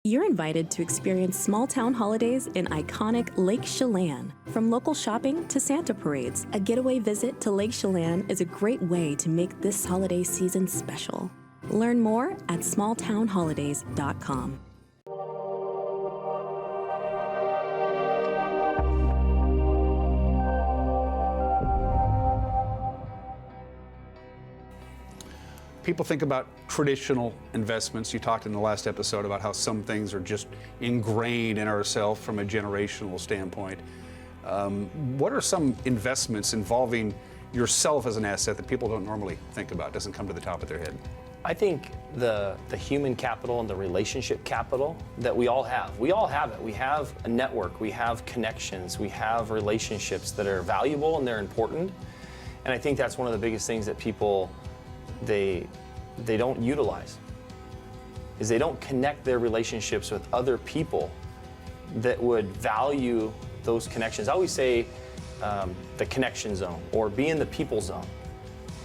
You're invited to experience small-town holidays in iconic Lake Chelan. From local shopping to Santa parades, a getaway visit to Lake Chelan is a great way to make this holiday season special. Learn more at smalltownholidays.com. People think about traditional investments. You talked in the last episode about how some things are just ingrained in ourselves from a generational standpoint. What are some investments involving yourself as an asset that people don't normally think about, doesn't come to the top of their head? I think the human capital and the relationship capital that we all have. We all have it. We have a network. We have connections. We have relationships that are valuable and they're important. And I think that's one of the biggest things that people they don't utilize, is they don't connect their relationships with other people that would value those connections. I always say the connection zone, or be in the people zone,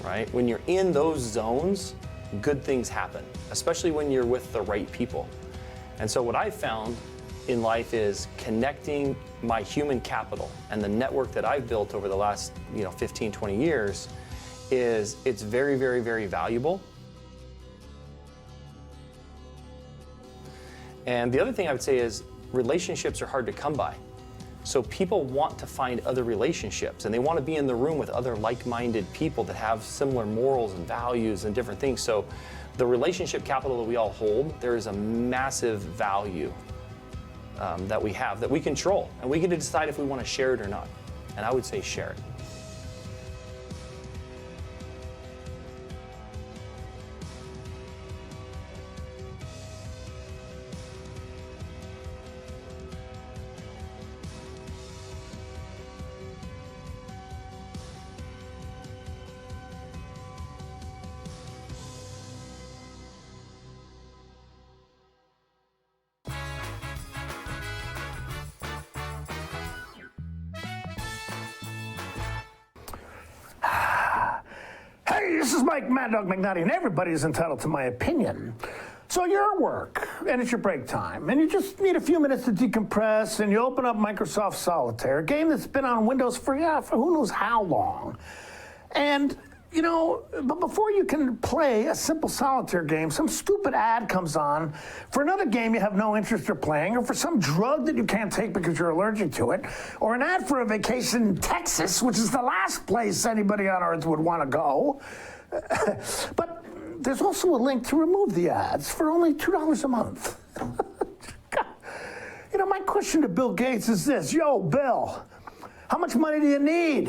right? When you're in those zones, good things happen, especially when you're with the right people. And so what I found in life is connecting my human capital, and the network that I've built over the last 15, 20 years it's very, very, very valuable. And the other thing I would say is relationships are hard to come by. So people want to find other relationships, and they want to be in the room with other like-minded people that have similar morals and values and different things. So the relationship capital that we all hold, there is a massive value that we have, that we control, and we get to decide if we want to share it or not. And I would say share it. Hey, this is Mike Mad Dog McNutty, and everybody's entitled to my opinion. So you're at work, and it's your break time, and you just need a few minutes to decompress, and you open up Microsoft Solitaire, a game that's been on Windows for who knows how long. And, but before you can play a simple solitaire game, some stupid ad comes on for another game you have no interest in playing, or for some drug that you can't take because you're allergic to it, or an ad for a vacation in Texas, which is the last place anybody on earth would want to go. But there's also a link to remove the ads for only $2 a month. My question to Bill Gates is this: Yo, Bill, how much money do you need?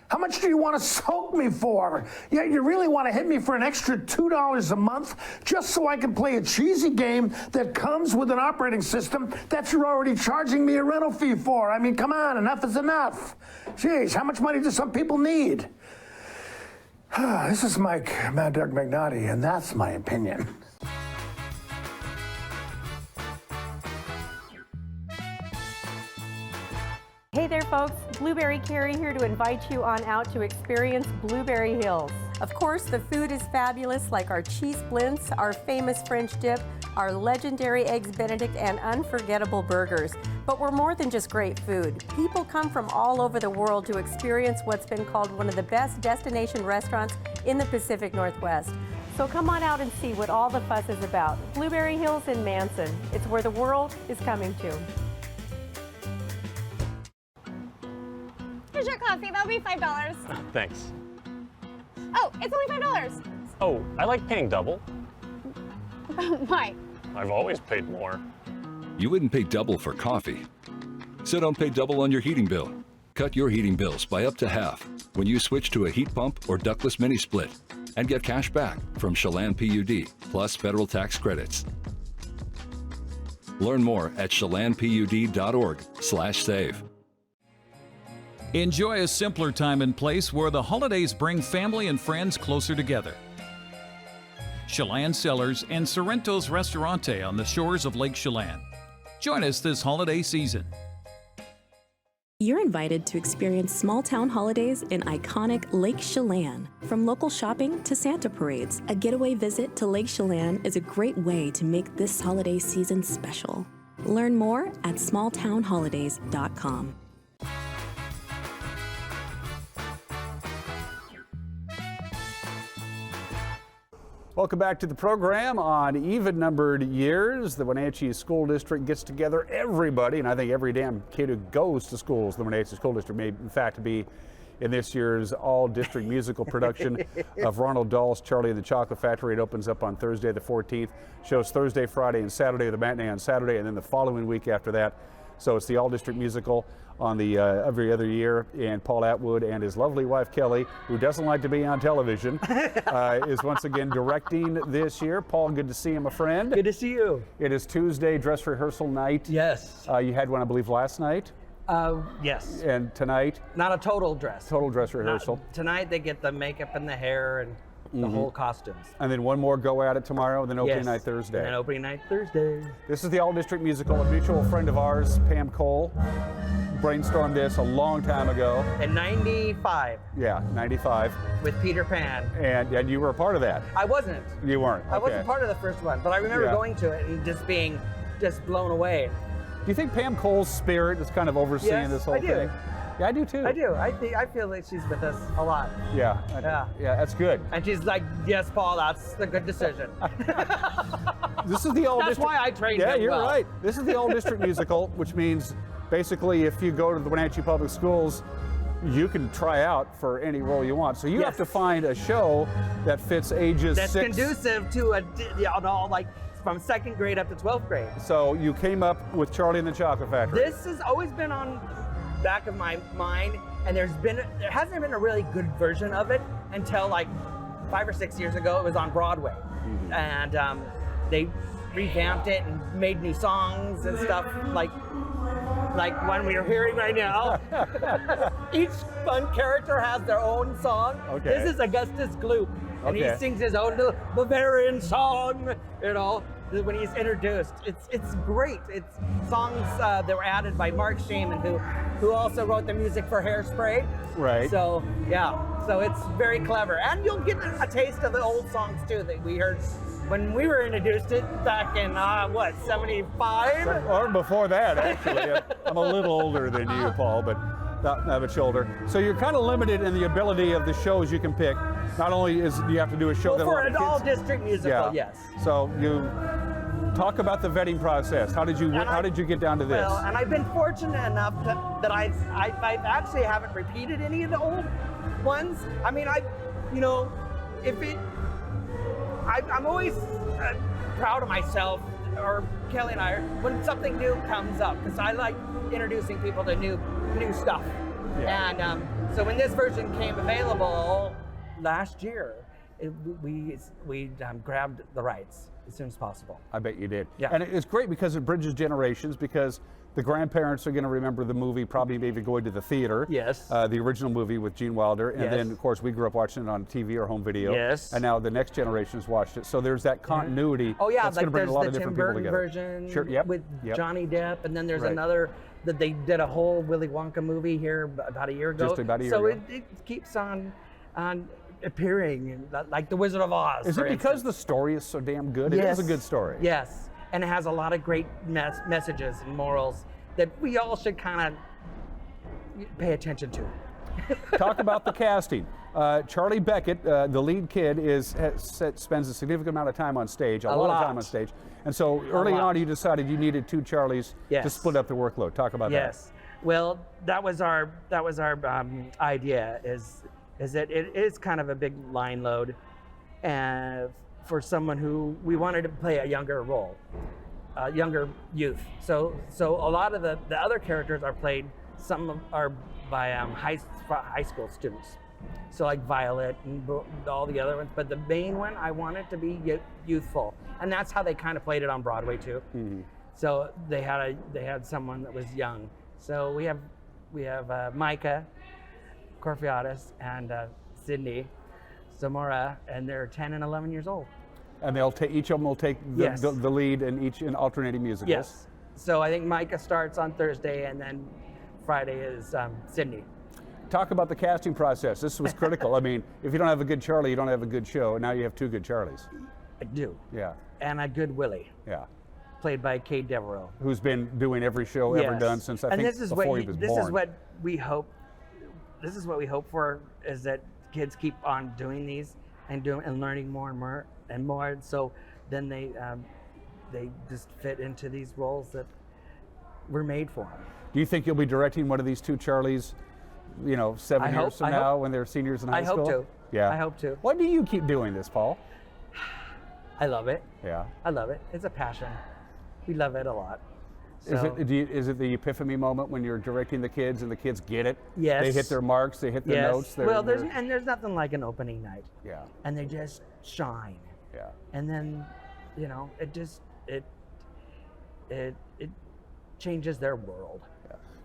How much do you want to soak me for? Yeah, you really want to hit me for an extra $2 a month just so I can play a cheesy game that comes with an operating system that you're already charging me a rental fee for? I mean, come on, enough is enough. Jeez, how much money do some people need? This is Mike Mad Dog McNutty, and that's my opinion. Hey there folks, Blueberry Carrie here to invite you on out to experience Blueberry Hills. Of course, the food is fabulous, like our cheese splints, our famous French dip, our legendary Eggs Benedict, and unforgettable burgers. But we're more than just great food. People come from all over the world to experience what's been called one of the best destination restaurants in the Pacific Northwest. So come on out and see what all the fuss is about. Blueberry Hills in Manson. It's where the world is coming to. Here's your coffee. That'll be $5. Thanks. Oh, it's only $5. Oh, I like paying double. Why? I've always paid more. You wouldn't pay double for coffee. So don't pay double on your heating bill. Cut your heating bills by up to half when you switch to a heat pump or ductless mini split and get cash back from Chelan PUD plus federal tax credits. Learn more at chelanpud.org/save. Enjoy a simpler time and place where the holidays bring family and friends closer together. Chelan Cellars and Sorrento's Restaurante on the shores of Lake Chelan. Join us this holiday season. You're invited to experience small town holidays in iconic Lake Chelan. From local shopping to Santa parades, a getaway visit to Lake Chelan is a great way to make this holiday season special. Learn more at smalltownholidays.com. Welcome back to the program. On even-numbered years, the Wenatchee School District gets together everybody, and I think every damn kid who goes to schools, the Wenatchee School District may in fact be in this year's all-district musical production of Ronald Dahl's Charlie and the Chocolate Factory. It opens up on Thursday the 14th, shows Thursday, Friday, and Saturday, the matinee on Saturday, and then the following week after that. So it's the all-district musical on the every other year, and Paul Atwood and his lovely wife Kelly, who doesn't like to be on television, is once again directing this year. Paul, good to see you, my friend. Good to see you. It is Tuesday, dress rehearsal night. Yes. You had one, I believe, last night. Yes. And tonight? Not a total dress. Total dress rehearsal. Tonight they get the makeup and the hair and the whole costumes. And then one more go at it tomorrow, and then opening night Thursday. And then opening night Thursday. This is the all-district musical. A mutual friend of ours, Pam Cole, brainstormed this a long time ago. In 95. Yeah, 95. With Peter Pan. And you were a part of that. I wasn't. You weren't. Okay. I wasn't part of the first one, but I remember going to it and just being blown away. you think Pam Cole's spirit is kind of overseeing this whole I do. thing? Yeah, I do too. I do. I feel like she's with us a lot. Yeah. Yeah, that's good. And she's like, yes, Paul, that's a good decision. This is the old. That's why I trained Yeah, him you're well. right. This is the old district musical, which means basically if you go to the Wenatchee Public Schools, you can try out for any role you want. So you have to find a show that fits ages That's 6. conducive to like from 2nd grade up to 12th grade. So you came up with Charlie and the Chocolate Factory. This has always been on back of my mind, and there hasn't been a really good version of it until like 5 or 6 years ago. It was on Broadway, and they revamped it and made new songs and stuff like one we are hearing right now. Each fun character has their own song. Okay. This is Augustus Gloop, and he Okay. sings his own little Bavarian song, you know, when he's introduced. It's great. It's songs that were added by Mark Shaman, who also wrote the music for Hairspray. Right. So, yeah. So it's very clever. And you'll get a taste of the old songs, too, that we heard when we were introduced it back in, 75? Or before that, actually. I'm a little older than you, Paul, but not much older. So you're kind of limited in the ability of the shows you can pick. Not only is you have to do a show that a For lot an of kids- all-district musical, yes. So you talk about the vetting process. How did you get down to this? Well, and I've been fortunate enough that I actually haven't repeated any of the old ones. I mean, I'm always proud of myself, or Kelly and I, when something new comes up, because I like introducing people to new stuff. Yeah. And so when this version came available last year, we grabbed the rights as soon as possible. I bet you did. Yeah. And it's great because it bridges generations, because the grandparents are going to remember the movie, probably maybe going to the theater. Yes. The original movie with Gene Wilder. And Yes. then, of course, we grew up watching it on TV or home video. Yes. And now the next generation's watched it. So there's that continuity. Oh yeah, that's going to bring there's a lot the of different Tim people Burton together. version Sure. Yep. with Yep. Johnny Depp, and then there's Right. another that they did a whole Willy Wonka movie here about a year ago. Just about a year so ago. it keeps on appearing, like the Wizard of Oz. Is for it because instance. the story is so damn good? Yes. It is a good story. Yes, and it has a lot of great messages and morals that we all should kind of pay attention to. Talk about the casting. Charlie Beckett, the lead kid, spends a significant amount of time on stage, a lot of time on stage. And so early on you decided you needed 2 Charlies to Yes. split up the workload. Talk about that. Yes. Well, that was our idea. Is that it is kind of a big line load, and for someone who we wanted to play a younger role, younger youth. So a lot of the other characters are played. Some are by high school students. So like Violet and all the other ones, but the main one I wanted to be youthful, and that's how they kind of played it on Broadway too. Mm-hmm. So they had someone that was young. So we have Micah Corfiatis and Sydney Zamora, and they're 10 and 11 years old. And each of them will take Yes. the lead in alternating musicals. Yes. So I think Micah starts on Thursday, and then Friday is Sydney. Talk about the casting process. This was critical. I mean, if you don't have a good Charlie, you don't have a good show. And now you have 2 good Charlies. I do. Yeah. And a good Willie. Yeah. Played by Kate Devereaux. Who's been doing every show ever Yes. done since I And think this is before what he was this born. is what we hope. This is what we hope for, is that kids keep on doing these and learning more and more. So then they just fit into these roles that were made for them. Do you think you'll be directing one of these 2 Charlies, 7 years from now when they're seniors in high school? I hope to. Yeah. I hope to. Why do you keep doing this, Paul? I love it. Yeah. I love it. It's a passion. We love it a lot. Is So- is it the epiphany moment when you're directing the kids and the kids get it? Yes. They hit their marks, they hit their Yes. notes. Well, there's nothing like an opening night. Yeah. And they just shine. Yeah. And then, it changes their world.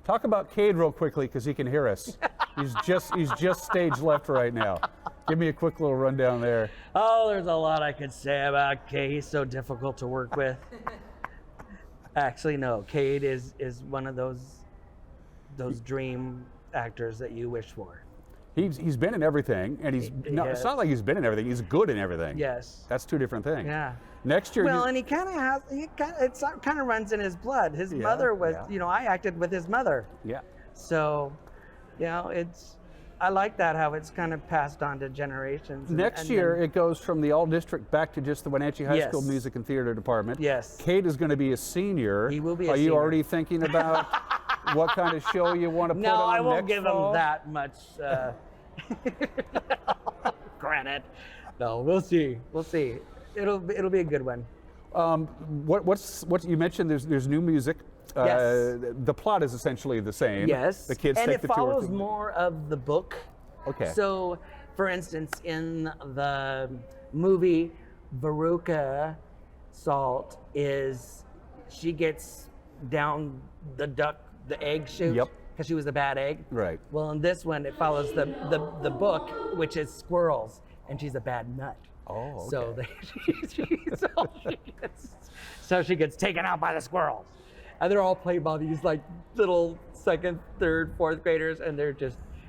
Talk about Cade real quickly, because he can hear us. he's just stage left right now. Give me a quick little rundown there. Oh, there's a lot I could say about Cade. He's so difficult to work with. Actually, no. Cade is one of those dream actors that you wish for. He's been in everything, and it's not like he's been in everything. He's good in everything. Yes. That's two different things. Yeah. Next year. Well, and it kind of runs in his blood. His mother was, I acted with his mother. Yeah. So, I like that, how it's kind of passed on to generations. Next year, it goes from the all-district back to just the Wenatchee High School Music and Theater Department. Yes. Kate is going to be a senior. He will be Are a you senior. already thinking about what kind of show you want to put on No, I won't next give fall? him that much credit. No, we'll see. We'll see. It'll be a good one. What you mentioned? There's new music. Yes. The plot is essentially the same. Yes. The kids and take it the tour. follows more of the book. Okay. So, for instance, in the movie, Veruca Salt she gets down the egg chute. Yep. Because she was a bad egg. Right. Well, in this one, it follows the book, which is squirrels, and she's a bad nut. Oh, okay. So she gets taken out by the squirrels. And they're all played by these like little second, third, fourth graders, and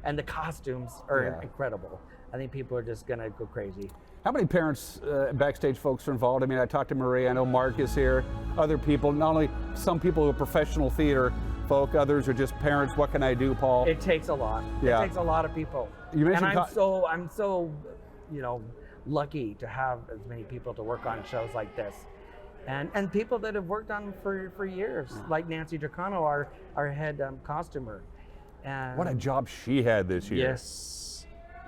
and the costumes are incredible. I think people are just gonna go crazy. How many parents, backstage folks are involved? I mean, I talked to Marie, I know Mark is here, other people, not only some people who are professional theater folk, others are just parents. What can I do, Paul? It takes a lot. Yeah. It takes a lot of people. You mentioned and I'm so, lucky to have as many people to work on shows like this. And people that have worked on them for years, like Nancy Dracano, our head costumer. And What a job she had this year.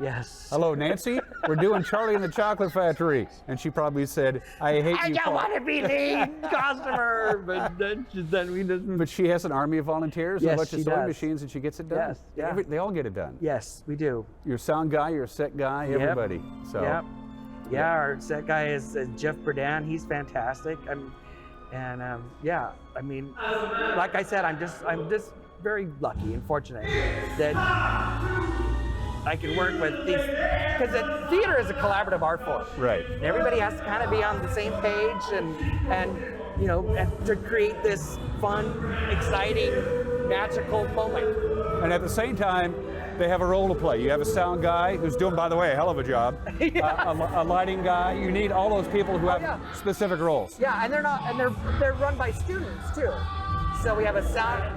Yes. Hello, Nancy. We're doing Charlie and the Chocolate Factory. And she probably said, I hate you, I don't Paul. want to be the costumer. But she has an army of volunteers, Yes, a bunch of she sewing does. machines, and she gets it done. Yes, yeah. They all get it done. Yes, we do. Your sound guy, your set guy, Yep. everybody. So. Yep. Yeah, our set guy is Jeff Berdan. He's fantastic. I mean, like I said, I'm just very lucky and fortunate that I can work with these, because theater is a collaborative art form. Right. And everybody has to kind of be on the same page and to create this fun, exciting, magical moment. And at the same time, they have a role to play. You have a sound guy who's doing, by the way, a hell of a job. A lighting guy. You need all those people who have specific roles. Yeah, and they're run by students too. So we have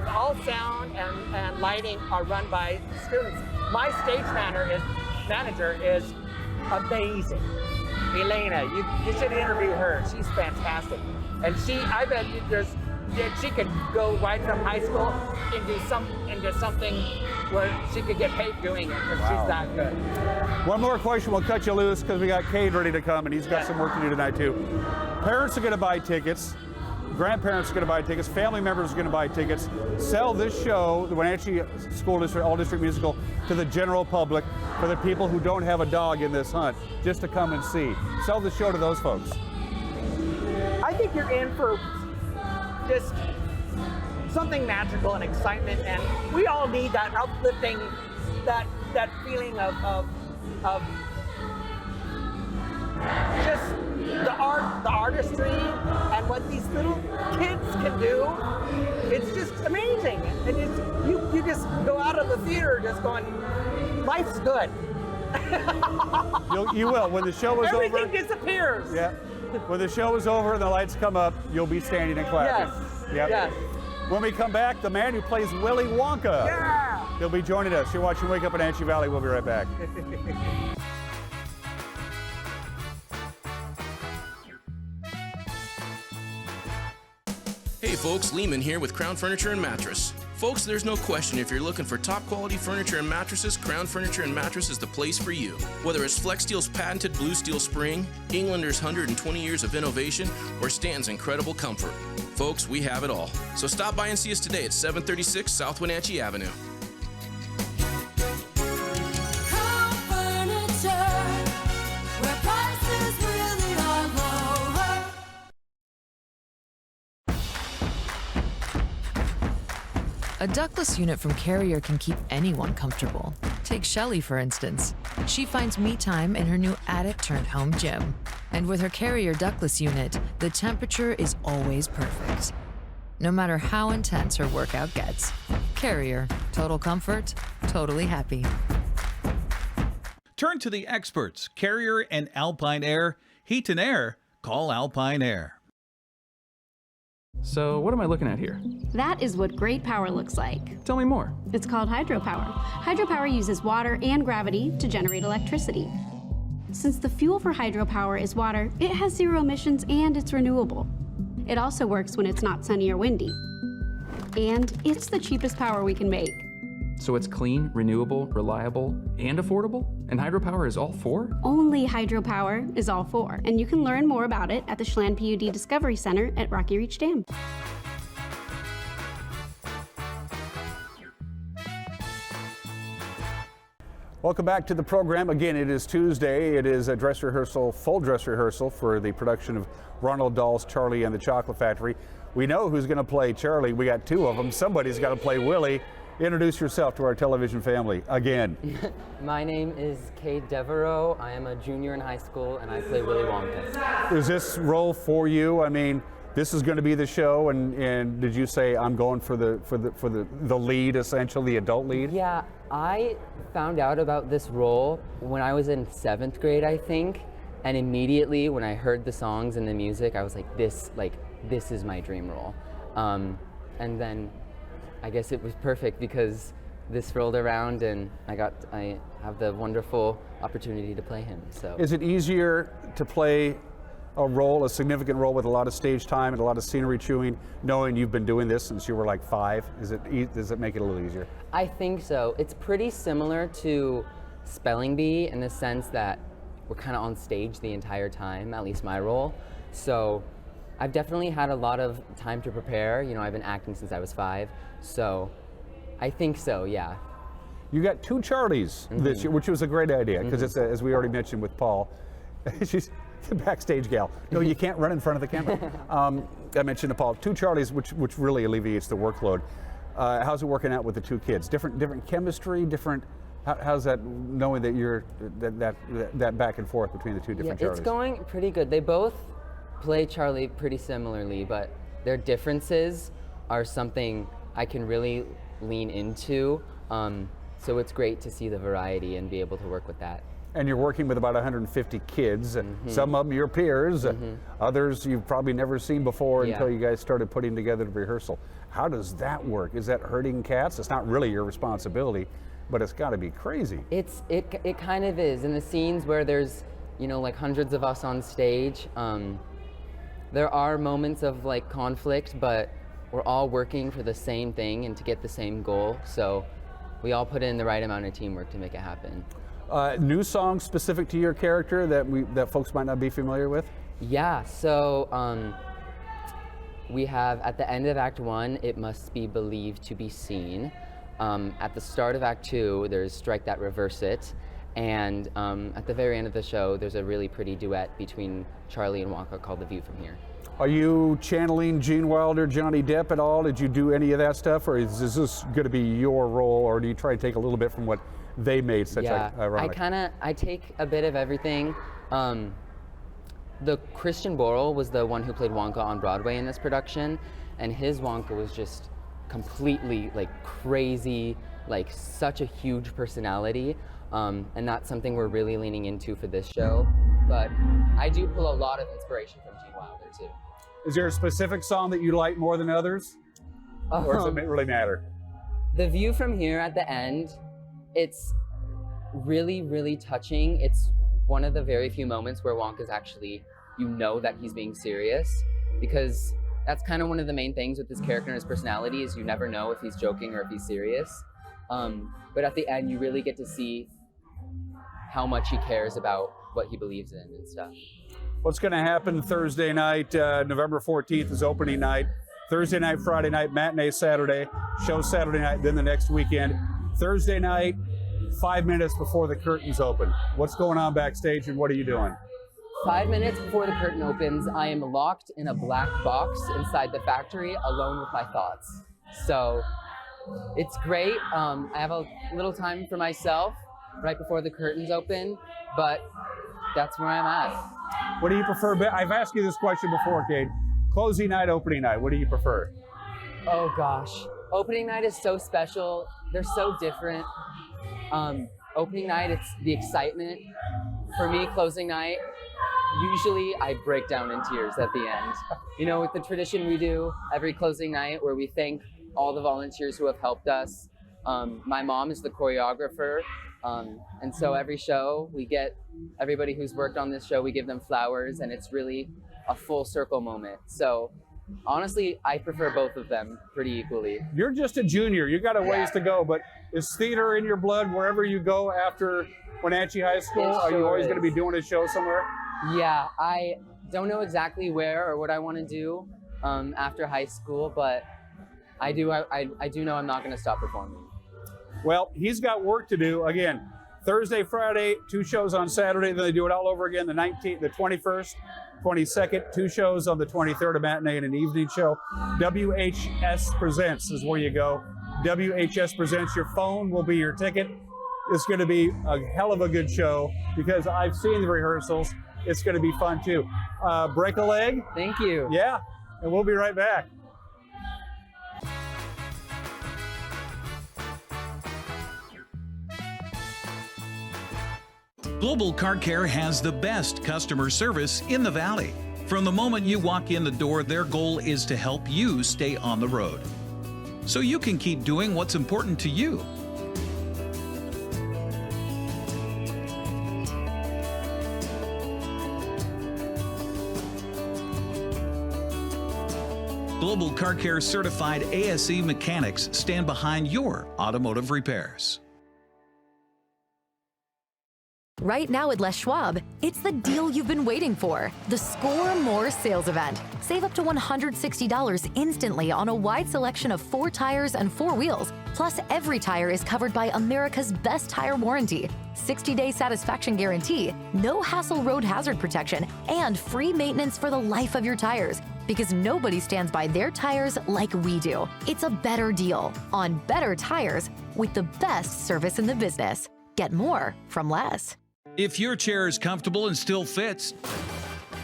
all sound and lighting are run by students. My stage manager is amazing. Elena, you should interview her. She's fantastic. And I bet she could go right from high school into something where she could get paid doing it, because she's that good. One more question, we'll cut you loose because we got Cade ready to come and he's got some work to do tonight too. Parents are going to buy tickets. Grandparents are going to buy tickets. Family members are going to buy tickets. Sell this show, the Wenatchee School District All District Musical, to the general public, for the people who don't have a dog in this hunt, just to come and see. Sell the show to those folks. I think you're in for just something magical and excitement, and we all need that uplifting, that feeling of just the artistry, and what these little kids can do. It's just amazing, and you just go out of the theater just going, life's good. You will. When the show is over. Everything disappears. Yeah. When the show is over and the lights come up, you'll be standing and clapping. Yes. Yep. Yes. When we come back, the man who plays Willy Wonka. Yeah. He'll be joining us. You're watching Wake Up in Wenatchee Valley. We'll be right back. Hey folks, Lehman here with Crown Furniture and Mattress. Folks, there's no question if you're looking for top quality furniture and mattresses, Crown Furniture and Mattress is the place for you. Whether it's Flex Steel's patented blue steel spring, Englander's 120 years of innovation, or Stanton's incredible comfort. Folks, we have it all. So stop by and see us today at 736 South Wenatchee Avenue. A ductless unit from Carrier can keep anyone comfortable. Take Shelly, for instance. She finds me time in her new attic-turned-home gym. And with her Carrier ductless unit, the temperature is always perfect. No matter how intense her workout gets. Carrier. Total comfort, totally happy. Turn to the experts, Carrier and Alpine Air. Heat and air, call Alpine Air. So what am I looking at here? That is what great power looks like. Tell me more. It's called hydropower. Hydropower uses water and gravity to generate electricity. Since the fuel for hydropower is water, it has zero emissions and it's renewable. It also works when it's not sunny or windy. And it's the cheapest power we can make. So it's clean, renewable, reliable, and affordable? And hydropower is all four? Only hydropower is all four. And you can learn more about it at the Chelan PUD Discovery Center at Rocky Reach Dam. Welcome back to the program. Again, it is Tuesday. It is a dress rehearsal, full dress rehearsal for the production of Ronald Dahl's Charlie and the Chocolate Factory. We know who's going to play Charlie. We got two of them. Somebody's got to play Willie. Introduce yourself to our television family again. My name is Cade Devereaux. I am a junior in high school and I play Willy Wonka. Is this role for you? I mean, this is going to be the show, and did you say I'm going for the lead, essentially, the adult lead? Yeah, I found out about this role when I was in 7th grade, I think, and immediately when I heard the songs and the music, I was like, this is my dream role. And then I guess it was perfect because this rolled around and I have the wonderful opportunity to play him. So is it easier to play a significant role with a lot of stage time and a lot of scenery chewing, knowing you've been doing this since you were like 5? Does it make it a little easier? I think so. It's pretty similar to Spelling Bee in the sense that we're kind of on stage the entire time, at least my role. So I've definitely had a lot of time to prepare. You know, I've been acting since I was 5. So I think so, yeah. You got 2 Charlies this year, which was a great idea because it's, as we already mentioned with Paul, she's the backstage gal. No, you can't run in front of the camera. I mentioned to Paul, 2 Charlies, which really alleviates the workload. How's it working out with the 2 kids? Different chemistry, different. How's that, knowing that you're that back and forth between the 2 different Charlies? It's going pretty good. They both play Charlie pretty similarly, but their differences are something I can really lean into. So it's great to see the variety and be able to work with that. And you're working with about 150 kids, some of them your peers, others you've probably never seen before until you guys started putting together the rehearsal. How does that work? Is that herding cats? It's not really your responsibility, but it's got to be crazy. It kind of is. In the scenes where there's, you know, like hundreds of us on stage, there are moments of like conflict, but we're all working for the same thing and to get the same goal. So we all put in the right amount of teamwork to make it happen. New songs specific to your character that folks might not be familiar with? Yeah, so we have at the end of Act 1, It Must Be Believed to Be Seen. At the start of Act 2, there's Strike That, Reverse It. And at the very end of the show, there's a really pretty duet between Charlie and Wonka called The View From Here. Are you channeling Gene Wilder, Johnny Depp at all? Did you do any of that stuff? Or is this going to be your role? Or do you try to take a little bit from what they made such ironic? I take a bit of everything. The Christian Borle was the one who played Wonka on Broadway in this production, and his Wonka was just completely like crazy, like such a huge personality, and that's something we're really leaning into for this show. But I do pull a lot of inspiration from Gene Wilder too. Is there a specific song that you like more than others? Or does it really matter? The View From Here at the end, it's really, really touching. It's one of the very few moments where Wonka's actually, you know that he's being serious, because that's kind of one of the main things with this character and his personality is you never know if he's joking or if he's serious. But at the end, you really get to see how much he cares about what he believes in and stuff. What's going to happen Thursday night? November 14th is opening night. Thursday night, Friday night, matinee Saturday, show Saturday night, then the next weekend. Thursday night, 5 minutes before the curtains open. What's going on backstage and what are you doing? 5 minutes before the curtain opens, I am locked in a black box inside the factory alone with my thoughts. So it's great. I have a little time for myself right before the curtains open, but that's where I'm at. What do you prefer? I've asked you this question before, Cade. Closing night, opening night, what do you prefer? Oh gosh, opening night is so special. They're so different. Opening night, it's the excitement. For me, closing night, usually I break down in tears at the end. You know, with the tradition we do every closing night where we thank all the volunteers who have helped us. My mom is the choreographer, and so every show we get everybody who's worked on this show, we give them flowers, and it's really a full circle moment. So honestly, I prefer both of them pretty equally. You're just a junior. You got a ways to go, but is theater in your blood wherever you go after Wenatchee High School? Are you always going to be doing a show somewhere? Yeah, I don't know exactly where or what I want to do after high school, but I do know I'm not going to stop performing. Well, he's got work to do. Again, Thursday, Friday, 2 shows on Saturday, then they do it all over again the 19th, the 21st, 22nd, 2 shows on the 23rd, a matinee and an evening show. WHS Presents is where you go. WHS Presents, your phone will be your ticket. It's going to be a hell of a good show because I've seen the rehearsals. It's going to be fun too. Break a leg. Thank you. Yeah, and we'll be right back. Global Car Care has the best customer service in the Valley. From the moment you walk in the door, their goal is to help you stay on the road, so you can keep doing what's important to you. Global Car Care certified ASE mechanics stand behind your automotive repairs. Right now at Les Schwab, it's the deal you've been waiting for. The Score More sales event. Save up to $160 instantly on a wide selection of 4 tires and 4 wheels. Plus, every tire is covered by America's best tire warranty, 60-day satisfaction guarantee, no hassle road hazard protection, and free maintenance for the life of your tires. Because nobody stands by their tires like we do. It's a better deal on better tires with the best service in the business. Get more from Les. If your chair is comfortable and still fits,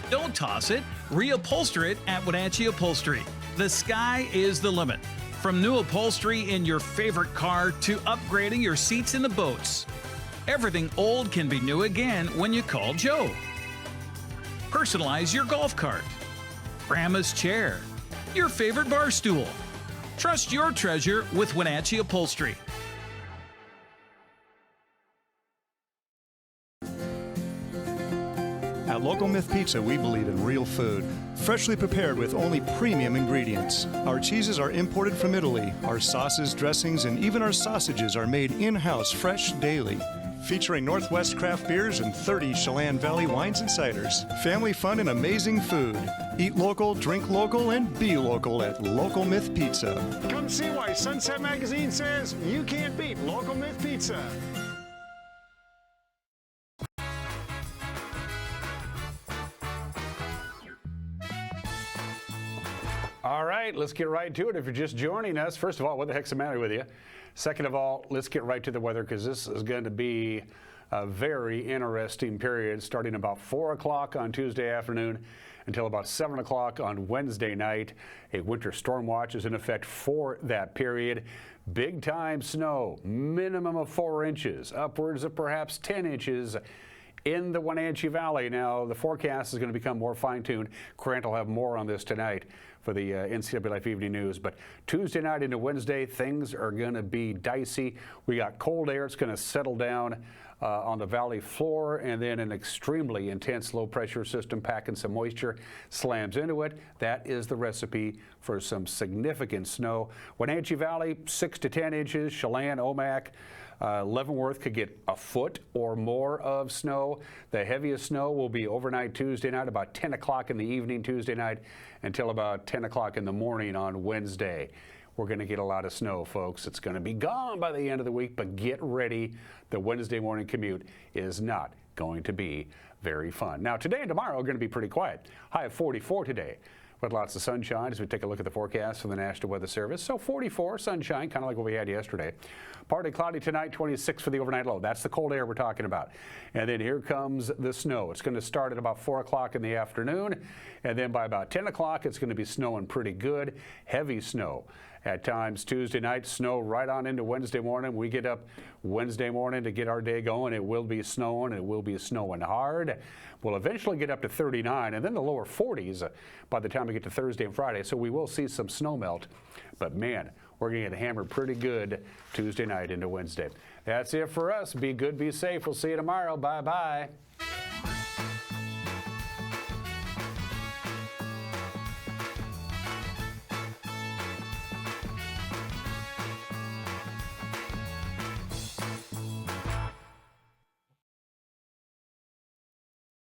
don't toss it. Reupholster it at Wenatchee Upholstery. The sky is the limit. From new upholstery in your favorite car to upgrading your seats in the boats. Everything old can be new again when you call Joe. Personalize your golf cart, grandma's chair, your favorite bar stool. Trust your treasure with Wenatchee Upholstery. At Local Myth Pizza, we believe in real food, freshly prepared with only premium ingredients. Our cheeses are imported from Italy. Our sauces, dressings, and even our sausages are made in-house fresh daily. Featuring Northwest craft beers and 30 Chelan Valley wines and ciders. Family fun and amazing food. Eat local, drink local, and be local at Local Myth Pizza. Come see why Sunset Magazine says you can't beat Local Myth Pizza. All right, let's get right to it. If you're just joining us, first of all, what the heck's the matter with you? Second of all, let's get right to the weather because this is going to be a very interesting period starting about 4 o'clock on Tuesday afternoon until about 7 o'clock on Wednesday night. A winter storm watch is in effect for that period. Big time snow, minimum of 4 inches, upwards of perhaps 10 inches in the Wenatchee Valley. Now, the forecast is going to become more fine-tuned. Grant will have more on this tonight for the NCWLIFE Evening News. But Tuesday night into Wednesday, things are going to be dicey. We got cold air. It's going to settle down on the valley floor, and then an extremely intense low-pressure system packing some moisture slams into it. That is the recipe for some significant snow. Wenatchee Valley, 6 to 10 inches. Chelan, Omak, Leavenworth could get a foot or more of snow. The heaviest snow will be overnight Tuesday night, about 10 o'clock in the evening Tuesday night until about 10 o'clock in the morning on Wednesday. We're going to get a lot of snow, folks. It's going to be gone by the end of the week, but get ready. The Wednesday morning commute is not going to be very fun. Now, today and tomorrow are going to be pretty quiet. High of 44 today. With lots of sunshine as we take a look at the forecast from the National Weather Service. So 44, sunshine, kind of like what we had yesterday. Partly cloudy tonight, 26 for the overnight low. That's the cold air we're talking about. And then here comes the snow. It's going to start at about 4 o'clock in the afternoon. And then by about 10 o'clock, it's going to be snowing pretty good, heavy snow. At times Tuesday night, snow right on into Wednesday morning. We get up Wednesday morning to get our day going. It will be snowing. It will be snowing hard. We'll eventually get up to 39 and then the lower 40s by the time we get to Thursday and Friday. So we will see some snow melt. But man, we're going to get hammered pretty good Tuesday night into Wednesday. That's it for us. Be good, be safe. We'll see you tomorrow. Bye-bye.